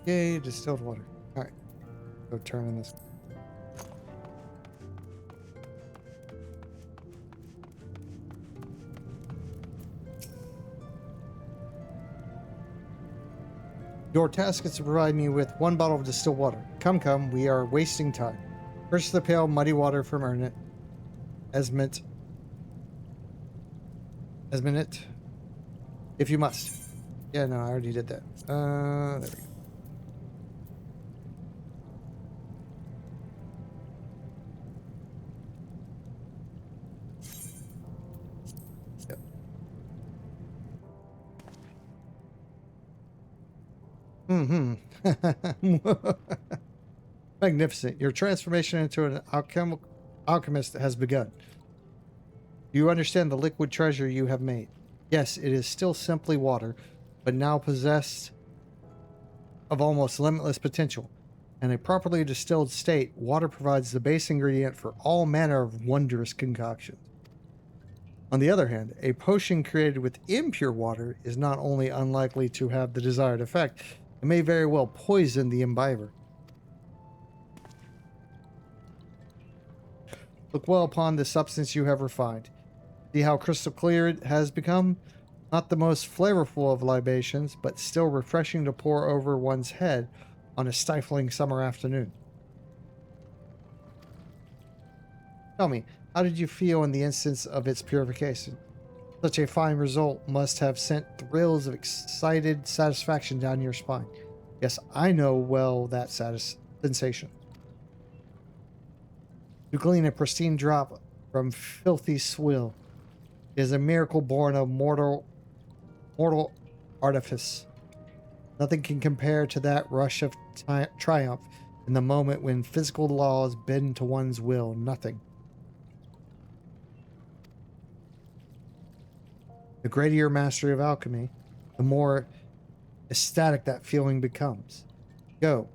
Yay, distilled water. Alright. Go turn on this. Your task is to provide me with one bottle of distilled water. Come, we are wasting time. Purchase the pail muddy water from Esmond, if you must. Yeah, no, I already did that. There we go. Magnificent. Your transformation into an alchemist has begun. Do you understand the liquid treasure you have made? Yes, it is still simply water, but now possessed of almost limitless potential. In a properly distilled state, water provides the base ingredient for all manner of wondrous concoctions. On the other hand, a potion created with impure water is not only unlikely to have the desired effect, it may very well poison the imbiber. Look well upon the substance you have refined. See how crystal clear it has become? Not the most flavorful of libations, but still refreshing to pour over one's head on a stifling summer afternoon. Tell me, how did you feel in the instance of its purification? Such a fine result must have sent thrills of excited satisfaction down your spine. Yes, I know well that sensation. To glean a pristine drop from filthy swill is a miracle born of mortal artifice. Nothing can compare to that rush of triumph in the moment when physical laws bend to one's will. Nothing. The greater your mastery of alchemy, the more ecstatic that feeling becomes. Go,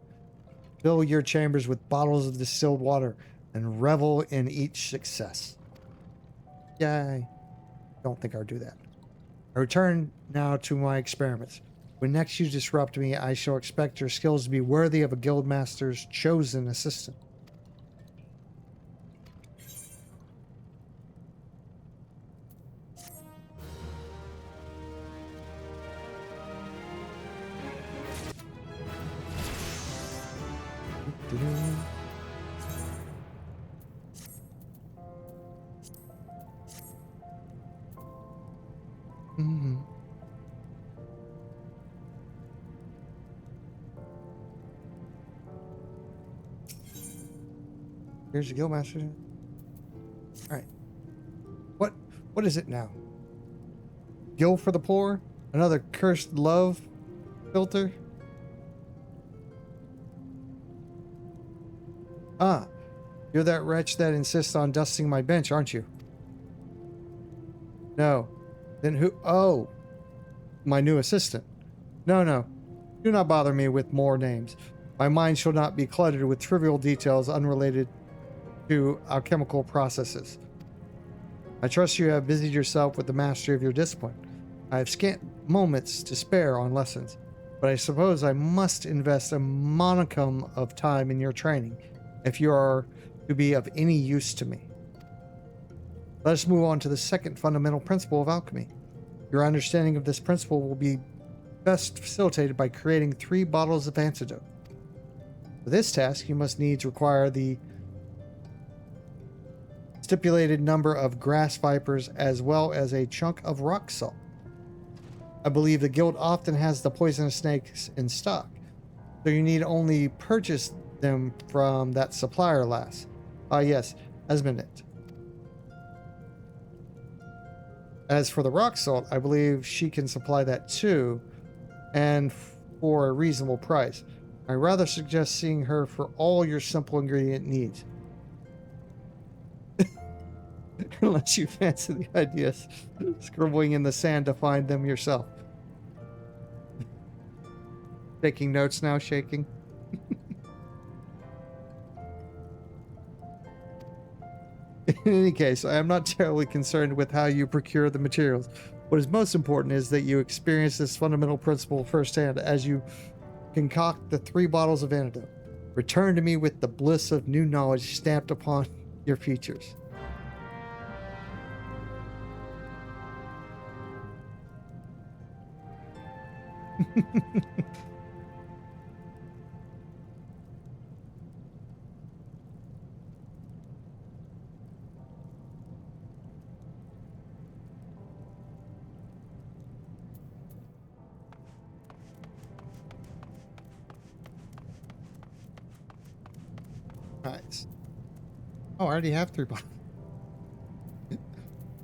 fill your chambers with bottles of distilled water and revel in each success. Yay. Don't think I'll do that. I return now to my experiments. When next you disrupt me, I shall expect your skills to be worthy of a guildmaster's chosen assistant. Mm-hmm. Here's the guildmaster. All right. What is it now? Guild for the poor? Another cursed love filter? Ah, you're that wretch that insists on dusting my bench, aren't you? No. Then who? Oh, my new assistant. No. Do not bother me with more names. My mind shall not be cluttered with trivial details unrelated to alchemical processes. I trust you have busied yourself with the mastery of your discipline. I have scant moments to spare on lessons, but I suppose I must invest a monicum of time in your training if you are to be of any use to me. Let us move on to the second fundamental principle of alchemy. Your understanding of this principle will be best facilitated by creating 3 bottles of antidote. For this task, you must needs require the stipulated number of grass vipers as well as a chunk of rock salt. I believe the guild often has the poisonous snakes in stock, so you need only purchase them from that supplier, lass. Yes, Esmondit. As for the rock salt, I believe she can supply that too, and for a reasonable price. I rather suggest seeing her for all your simple ingredient needs. Unless you fancy the idea of scribbling in the sand to find them yourself. Taking notes now, shaking. In any case, I am not terribly concerned with how you procure the materials. What is most important is that you experience this fundamental principle firsthand as you concoct the 3 bottles of antidote. Return to me with the bliss of new knowledge stamped upon your features. Nice. Oh, I already have 3 bottles. I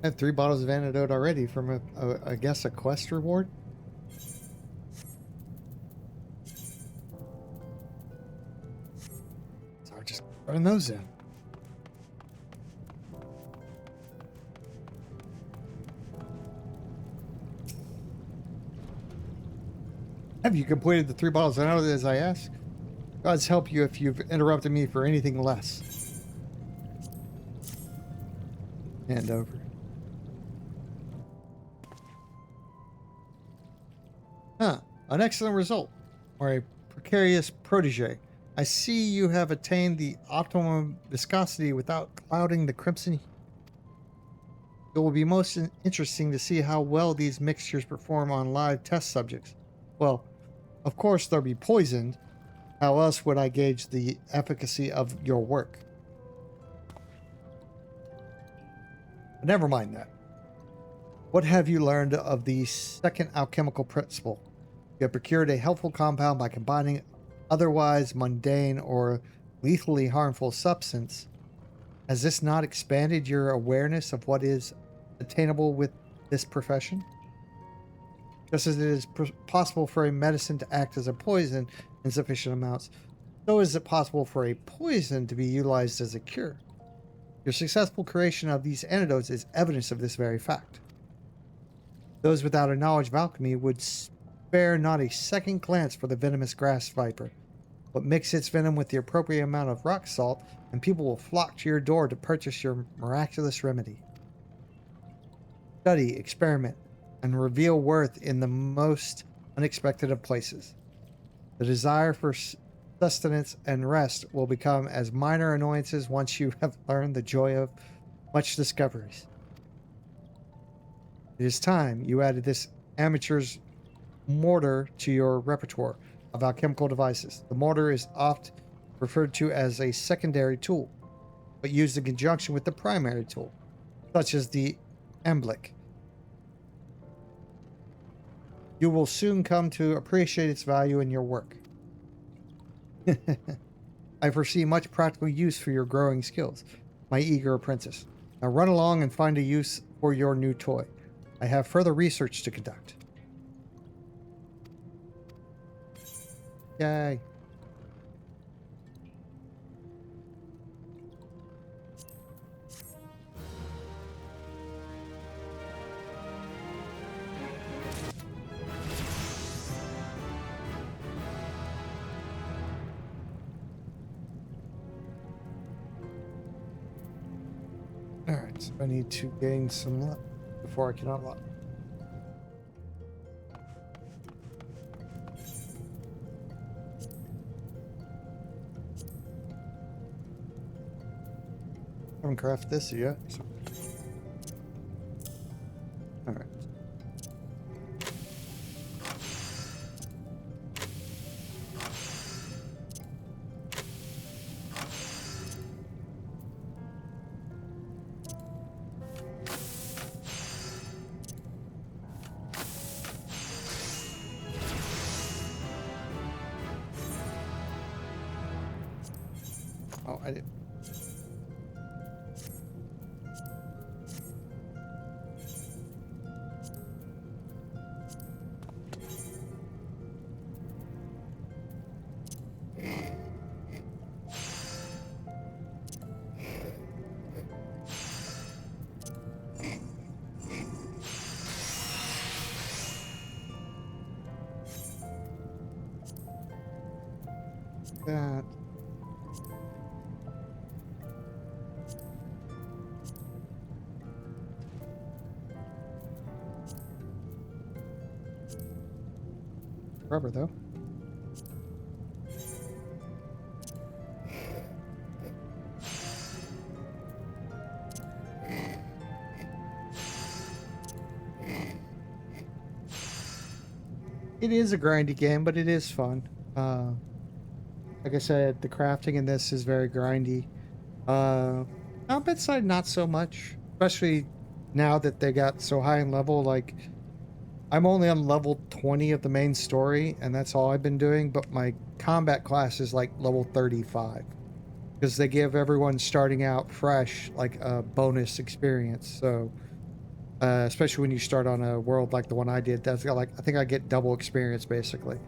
have 3 bottles of antidote already from I guess a quest reward. Burn those in. Have you completed the 3 bottles as I asked? God's help you if you've interrupted me for anything less. Hand over. Huh. An excellent result. Or a precarious protege. I see you have attained the optimum viscosity without clouding the crimson. It will be most interesting to see how well these mixtures perform on live test subjects. Well, of course they'll be poisoned. How else would I gauge the efficacy of your work? But never mind that. What have you learned of the second alchemical principle? You have procured a helpful compound by combining otherwise mundane or lethally harmful substance. Has this not expanded your awareness of what is attainable with this profession? Just as it is possible for a medicine to act as a poison in sufficient amounts, so is it possible for a poison to be utilized as a cure. Your successful creation of these antidotes is evidence of this very fact. Those without a knowledge of alchemy would spare not a second glance for the venomous grass viper, but mix its venom with the appropriate amount of rock salt, and people will flock to your door to purchase your miraculous remedy. Study, experiment, and reveal worth in the most unexpected of places. The desire for sustenance and rest will become as minor annoyances once you have learned the joy of much discoveries. It is time you added this amateur's mortar to your repertoire of alchemical devices. The mortar is oft referred to as a secondary tool, but used in conjunction with the primary tool, such as the alembic. You will soon come to appreciate its value in your work. I foresee much practical use for your growing skills, my eager apprentice. Now run along and find a use for your new toy. I have further research to conduct. Yay. Alright, so I need to gain some luck before I can unlock. I haven't crafted this yet. So. Alright. Oh, I did. That. Rubber though. It is a grindy game, but it is fun. Like I said, the crafting in this is very grindy. Combat side, not so much. Especially now that they got so high in level. Like, I'm only on level 20 of the main story, and that's all I've been doing. But my combat class is like level 35. Because they give everyone starting out fresh, like, a bonus experience. So, especially when you start on a world like the one I did, that's like, I think I get double experience, basically.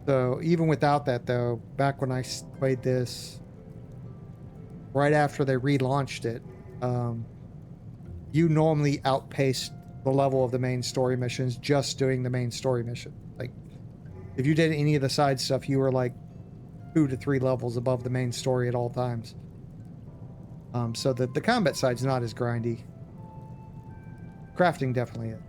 So even without that, though, back when I played this, right after they relaunched it, you normally outpaced the level of the main story missions just doing the main story mission. Like, if you did any of the side stuff, you were like 2 to 3 levels above the main story at all times. So the combat side's not as grindy. Crafting definitely is.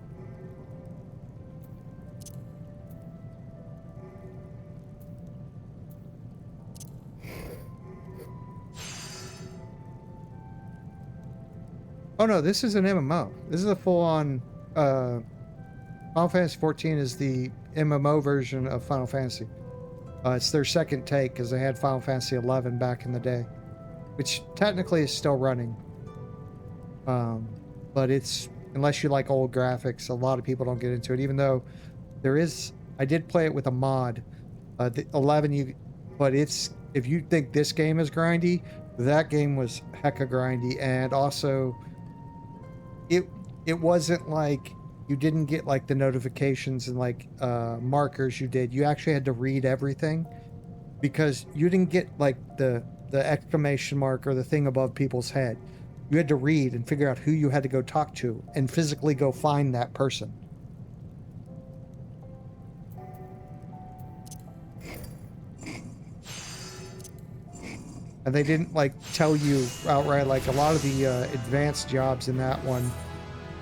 Oh no, this is an MMO. This is a full-on Final Fantasy 14 is the MMO version of Final Fantasy. It's their second take because they had Final Fantasy 11 back in the day, which technically is still running. But it's, unless you like old graphics, a lot of people don't get into it, even though there is, I did play it with a mod. The 11, but it's, if you think this game is grindy, that game was hecka grindy. And also, it wasn't like you didn't get like the notifications and like markers you did. You actually had to read everything because you didn't get like the exclamation mark or the thing above people's head. You had to read and figure out who you had to go talk to and physically go find that person. And they didn't like tell you outright, like a lot of the advanced jobs in that one,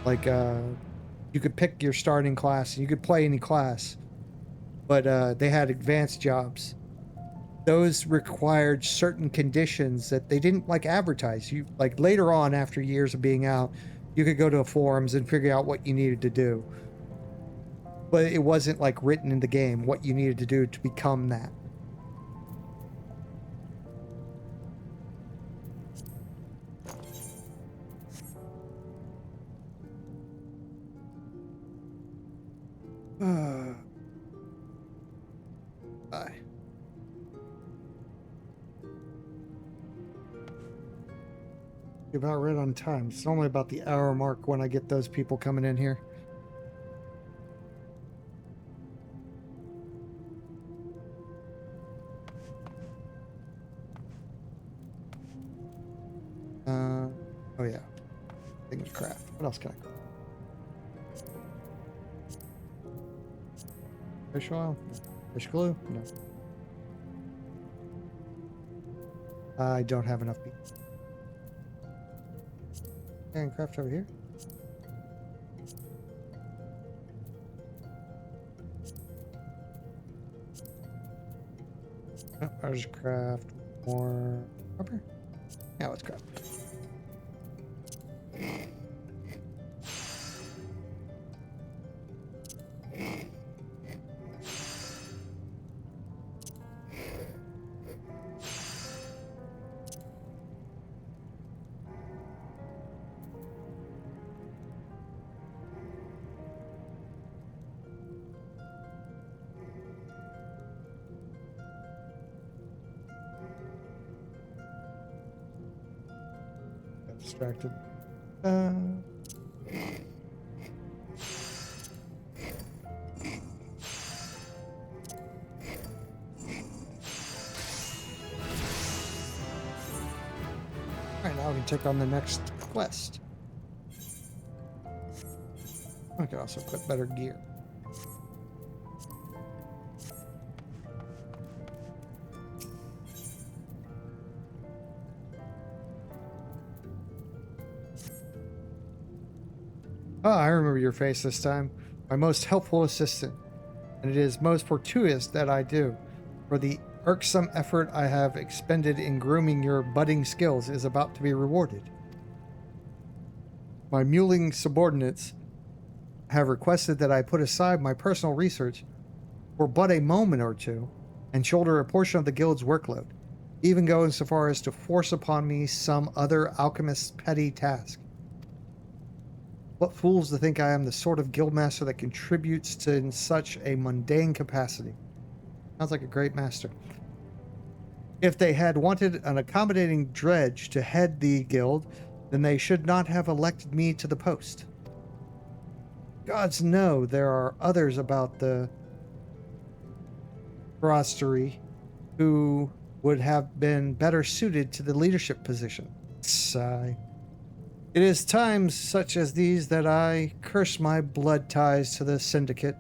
like you could pick your starting class and you could play any class, but they had advanced jobs. Those required certain conditions that they didn't like advertise. You like later on, after years of being out, you could go to forums and figure out what you needed to do. But it wasn't like written in the game what you needed to do to become that. Bye. About right on time. It's only about the hour mark when I get those people coming in here. Oh yeah. Thing of craft. What else can I craft? Fish oil? Fish glue? No. I don't have enough beans. And craft over here. Oh, I'll just craft more rubber. Yeah, let's craft. Distracted. Alright, now we can take on the next quest. I can also put better gear. Oh, I remember your face this time. My most helpful assistant. And it is most fortuitous that I do, for the irksome effort I have expended in grooming your budding skills is about to be rewarded. My muling subordinates have requested that I put aside my personal research for but a moment or two and shoulder a portion of the guild's workload, even going so far as to force upon me some other alchemist's petty task. What fools to think I am the sort of guildmaster that contributes to in such a mundane capacity. Sounds like a great master. If they had wanted an accommodating dredge to head the guild, then they should not have elected me to the post. Gods know there are others about the rostery who would have been better suited to the leadership position. Sigh. It is times such as these that I curse my blood ties to the syndicate.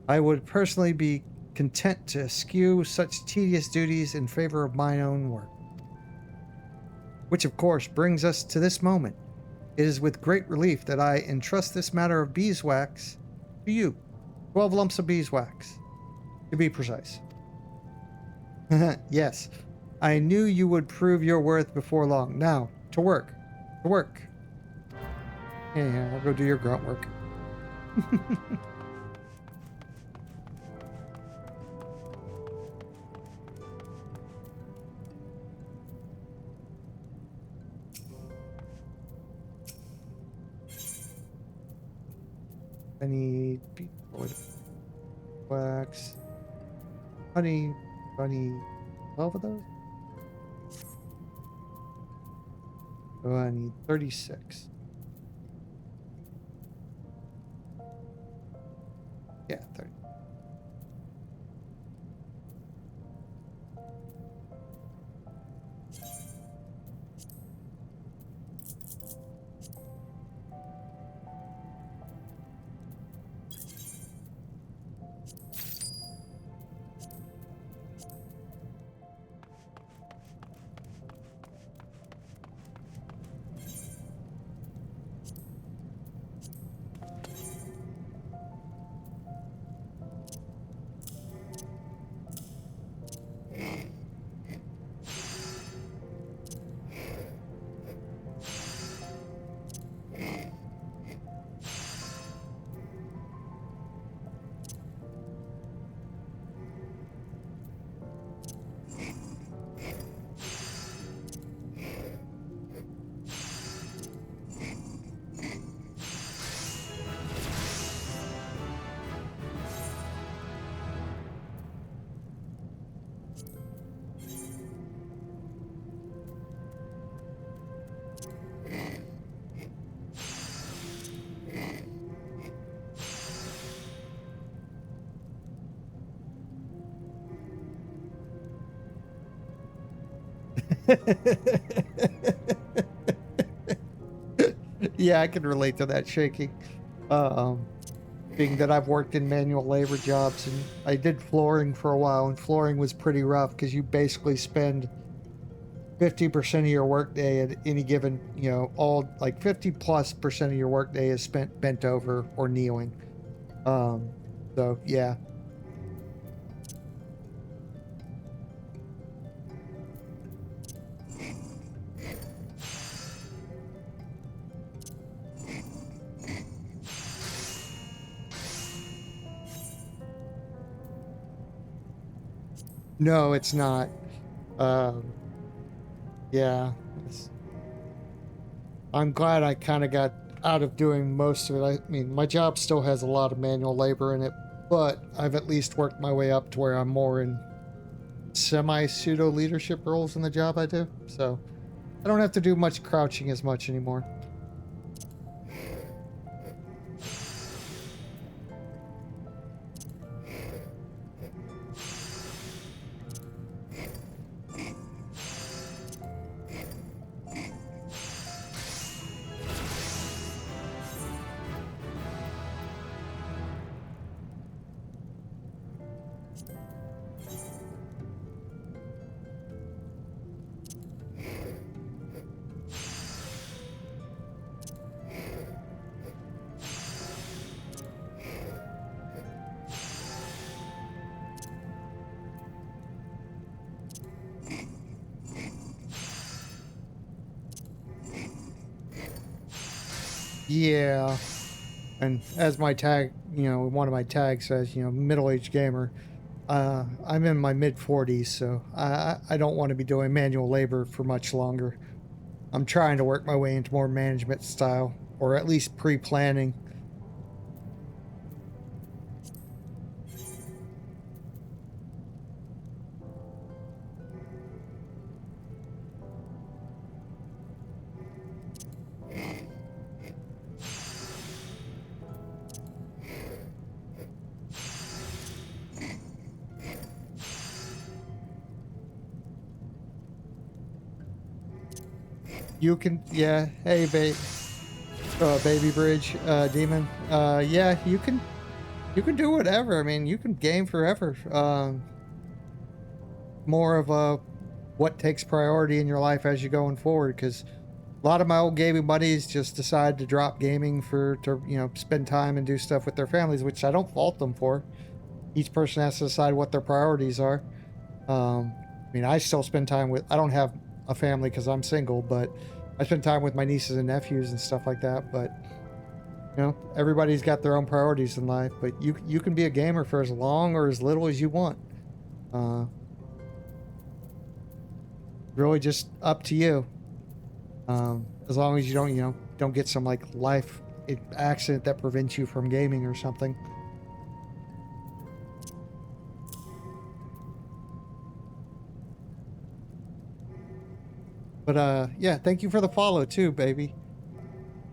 I would personally be content to eschew such tedious duties in favor of my own work. Which, of course, brings us to this moment. It is with great relief that I entrust this matter of beeswax to you. 12 lumps of beeswax, to be precise. Yes, I knew you would prove your worth before long. Now, to work. To work. Yeah, I'll go do your grunt work. I need wax, honey, 12 of those? Oh, I need 36. Yeah, 30. Yeah, I can relate to that shaking. Um, Being that I've worked in manual labor jobs and I did flooring for a while, and flooring was pretty rough because you basically spend 50% of your workday at any given, all like 50+% of your workday is spent bent over or kneeling. Um, so yeah. No, it's not. Um, yeah, I'm glad I kind of got out of doing most of it. I mean, my job still has a lot of manual labor in it, but I've at least worked my way up to where I'm more in semi pseudo leadership roles in the job I do. So I don't have to do much crouching as much anymore. Yeah. And as my tag, one of my tags says, middle-aged gamer, I'm in my mid-40s, so I don't want to be doing manual labor for much longer. I'm trying to work my way into more management style, or at least pre-planning. You can, yeah. Hey, baby bridge, demon. Yeah, you can do whatever. I mean, you can game forever. More of a what takes priority in your life as you're going forward. Because a lot of my old gaming buddies just decide to drop gaming to spend time and do stuff with their families, which I don't fault them for. Each person has to decide what their priorities are. I mean, I still spend time with. I don't have a family because I'm single, but I spend time with my nieces and nephews and stuff like that. But everybody's got their own priorities in life. But you can be a gamer for as long or as little as you want. Uh, really, just up to you. As long as you don't get some like life accident that prevents you from gaming or something. But yeah, thank you for the follow too, baby.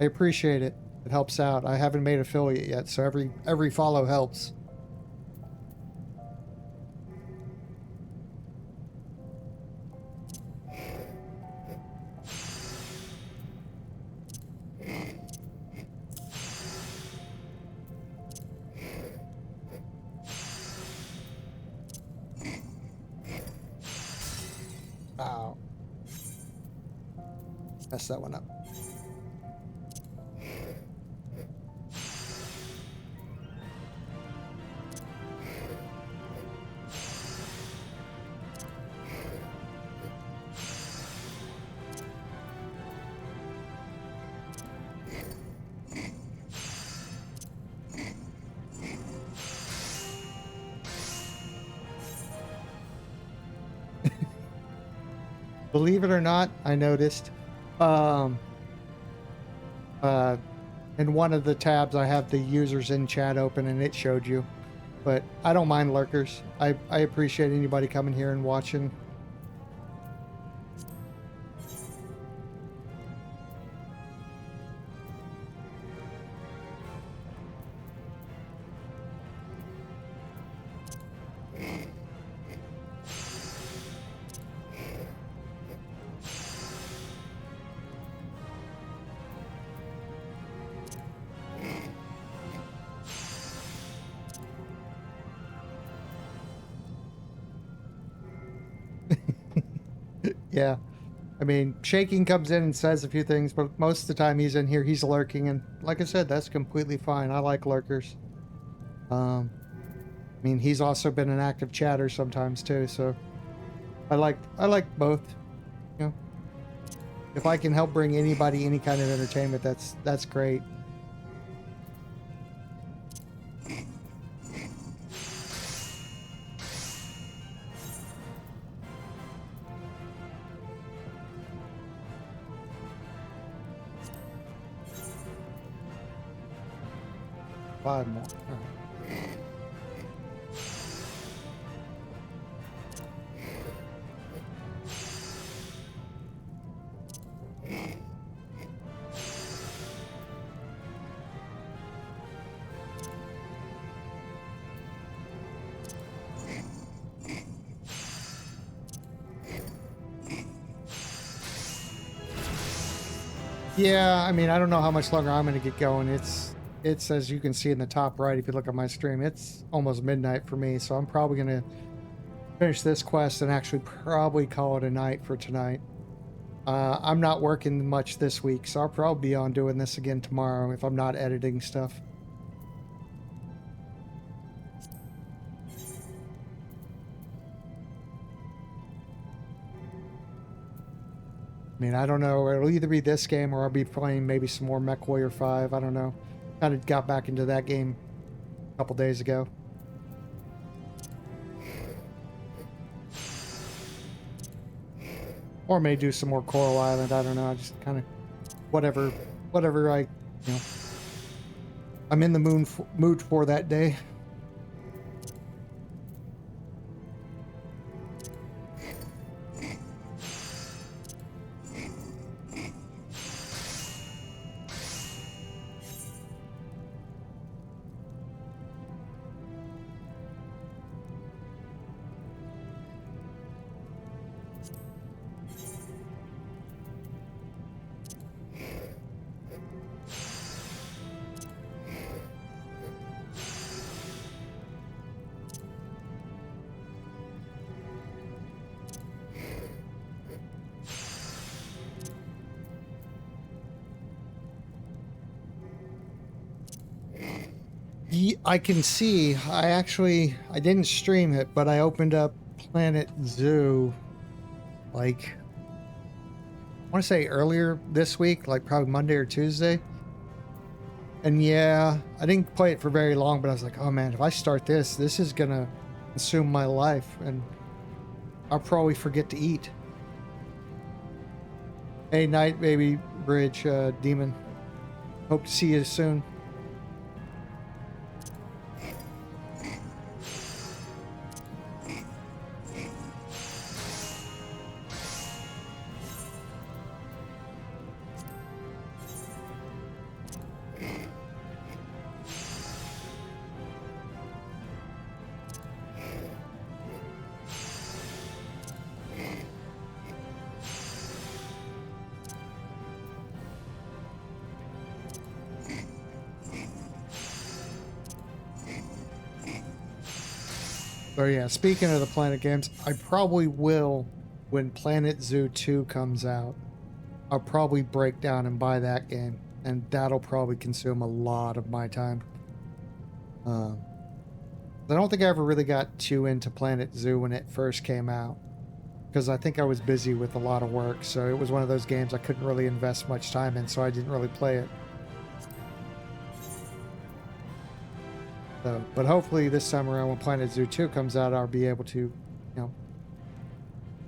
I appreciate it. It helps out. I haven't made affiliate yet, so every follow helps. Wow. Messed that one up. Believe it or not, I noticed um uh in one of the tabs I have the users in chat open and it showed you. But I don't mind lurkers. I appreciate anybody coming here and watching. Yeah. I mean, Shaking comes in and says a few things, but most of the time he's in here, he's lurking, and like I said, that's completely fine. I like lurkers. I mean, he's also been an active chatter sometimes too, so I like both. You know, if I can help bring anybody any kind of entertainment, that's great. Five more. All right. Yeah, I mean, I don't know how much longer I'm going to get going. It's as you can see in the top right if you look at my stream, it's almost midnight for me, so I'm probably going to finish this quest and actually probably call it a night for tonight. I'm not working much this week, so I'll probably be on doing this again tomorrow if I'm not editing stuff. I mean, I don't know. It'll either be this game or I'll be playing maybe some more MechWarrior 5. I don't know. Kind of got back into that game a couple days ago. Or may do some more Coral Island. I don't know. I just kind of whatever you know, I'm in the mood for that day. I can see. I didn't stream it, but I opened up Planet Zoo, like, I want to say earlier this week, like probably Monday or Tuesday. And yeah, I didn't play it for very long, but I was like, oh man, if I start this is gonna consume my life, and I'll probably forget to eat. Hey, Night Baby Bridge Demon. Hope to see you soon. So yeah, speaking of the Planet games, I probably will, when Planet Zoo 2 comes out, I'll probably break down and buy that game, and that'll probably consume a lot of my time. I don't think I ever really got too into Planet Zoo when it first came out, because I think I was busy with a lot of work, so it was one of those games I couldn't really invest much time in, so I didn't really play it. So, but hopefully this time around when Planet Zoo 2 comes out, I'll be able to,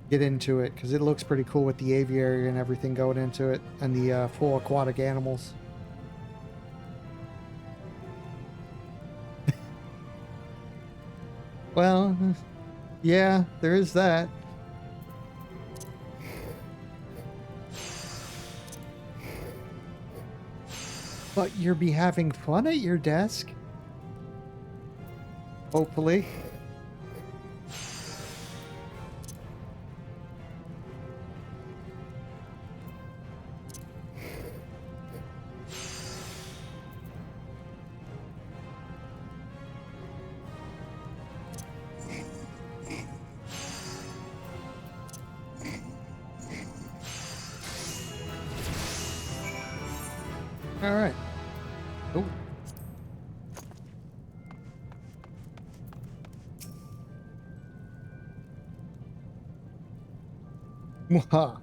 get into it, because it looks pretty cool with the aviary and everything going into it, and the full aquatic animals. Well, yeah, there is that. But you'll be having fun at your desk. Hopefully. All right. Oh. Mwah.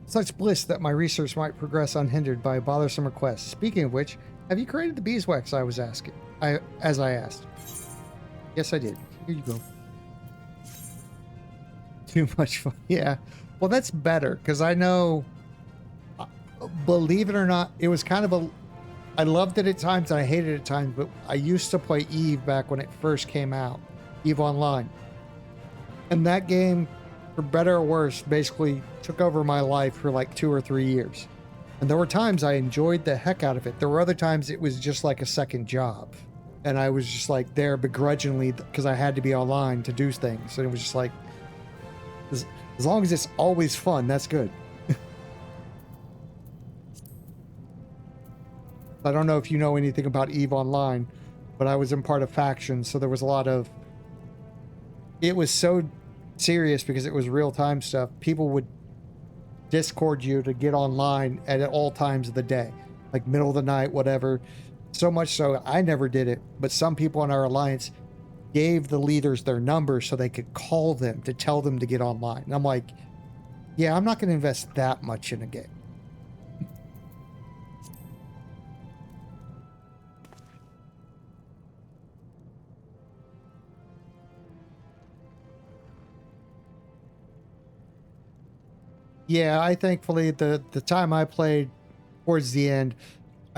Such bliss that my research might progress unhindered by a bothersome request. Speaking of which, have you created the beeswax I was asking? As I asked. Yes, I did. Here you go. Too much fun. Yeah. Well, that's better, because I know, believe it or not, it was kind of a, I loved it at times and I hated it at times, but I used to play Eve back when it first came out, Eve Online. And that game, for better or worse, basically took over my life for like 2 or 3 years. And there were times I enjoyed the heck out of it. There were other times it was just like a second job. And I was just like there begrudgingly because I had to be online to do things. And it was just like, as long as it's always fun, that's good. I don't know if you know anything about Eve Online, but I was in part of factions, so there was a lot of... It was so serious because it was real-time stuff. People would Discord you to get online at all times of the day, like middle of the night, whatever. So much so, I never did it, but some people in our alliance gave the leaders their numbers so they could call them to tell them to get online. And I'm like, yeah, I'm not going to invest that much in a game. Yeah, I thankfully, the time I played towards the end,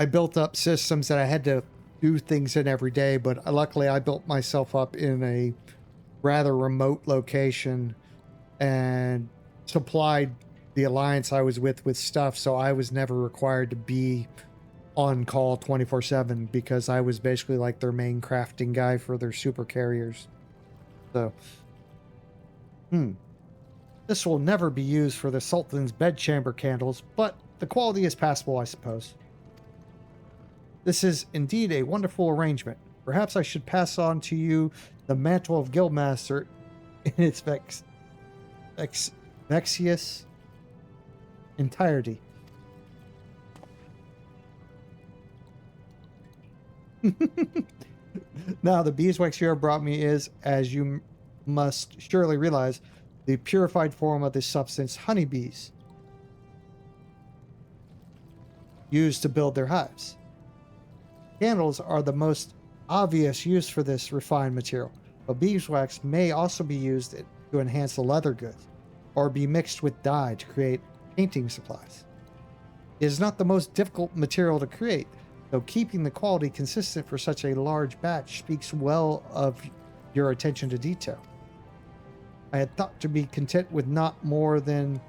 I built up systems that I had to do things in every day, but luckily I built myself up in a rather remote location and supplied the alliance I was with stuff, so I was never required to be on call 24/7 because I was basically like their main crafting guy for their super carriers. So, this will never be used for the Sultan's bedchamber candles, but the quality is passable, I suppose. This is indeed a wonderful arrangement. Perhaps I should pass on to you the mantle of Guildmaster in its vexious entirety. Now, the beeswax you have brought me is, as you must surely realize, the purified form of this substance honeybees use to build their hives. Candles are the most obvious use for this refined material, but beeswax may also be used to enhance the leather goods, or be mixed with dye to create painting supplies. It is not the most difficult material to create, though keeping the quality consistent for such a large batch speaks well of your attention to detail. I had thought to be content with not more than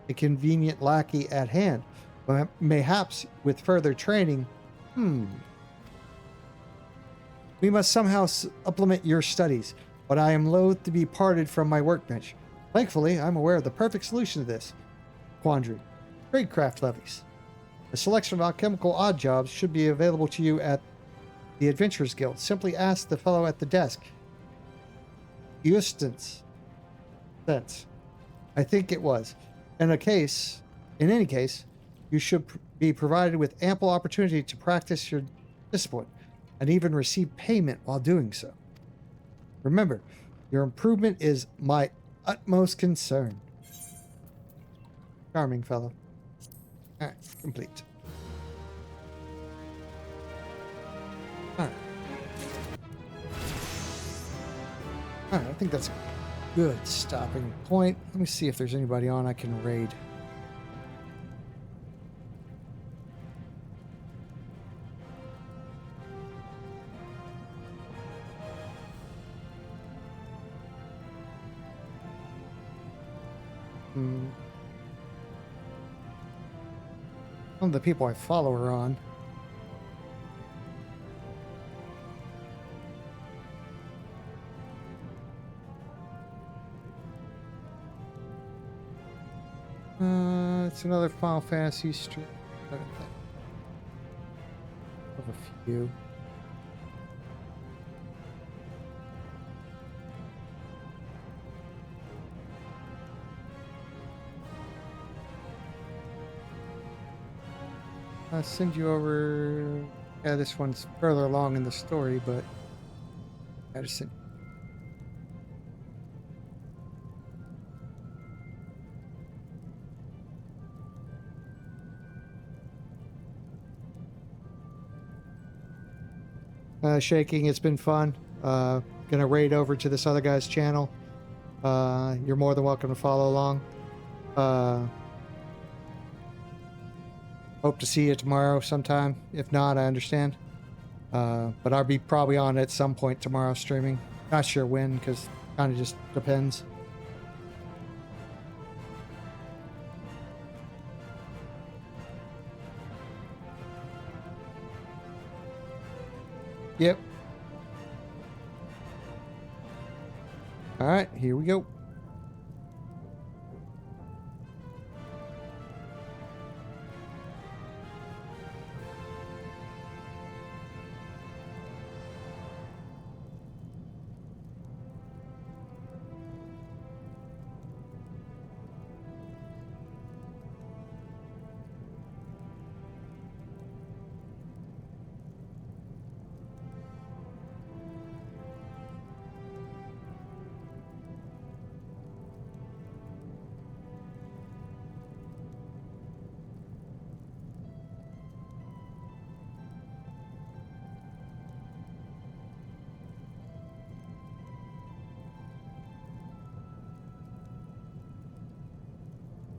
a convenient lackey at hand, but mayhaps with further training, we must somehow supplement your studies, but I am loath to be parted from my workbench. Thankfully, I'm aware of the perfect solution to this quandary: tradecraft levies. A selection of alchemical odd jobs should be available to you at the Adventurers Guild. Simply ask the fellow at the desk. Eustace. I think it was. In any case, you should be provided with ample opportunity to practice your discipline and even receive payment while doing so. Remember, your improvement is my utmost concern. Charming fellow. Alright, complete. Alright. Alright, I think that's a good stopping point. Let me see if there's anybody on I can raid. Some of the people I follow are on. It's another Final Fantasy stream. Of a few. I'll send you over. Yeah, this one's further along in the story, but I just sent. Shaking, it's been fun. Gonna raid over to this other guy's channel. You're more than welcome to follow along. Hope to see you tomorrow sometime. If not, I understand. But I'll be probably on at some point tomorrow streaming. Not sure when, because kind of just depends. Yep. All right, here we go.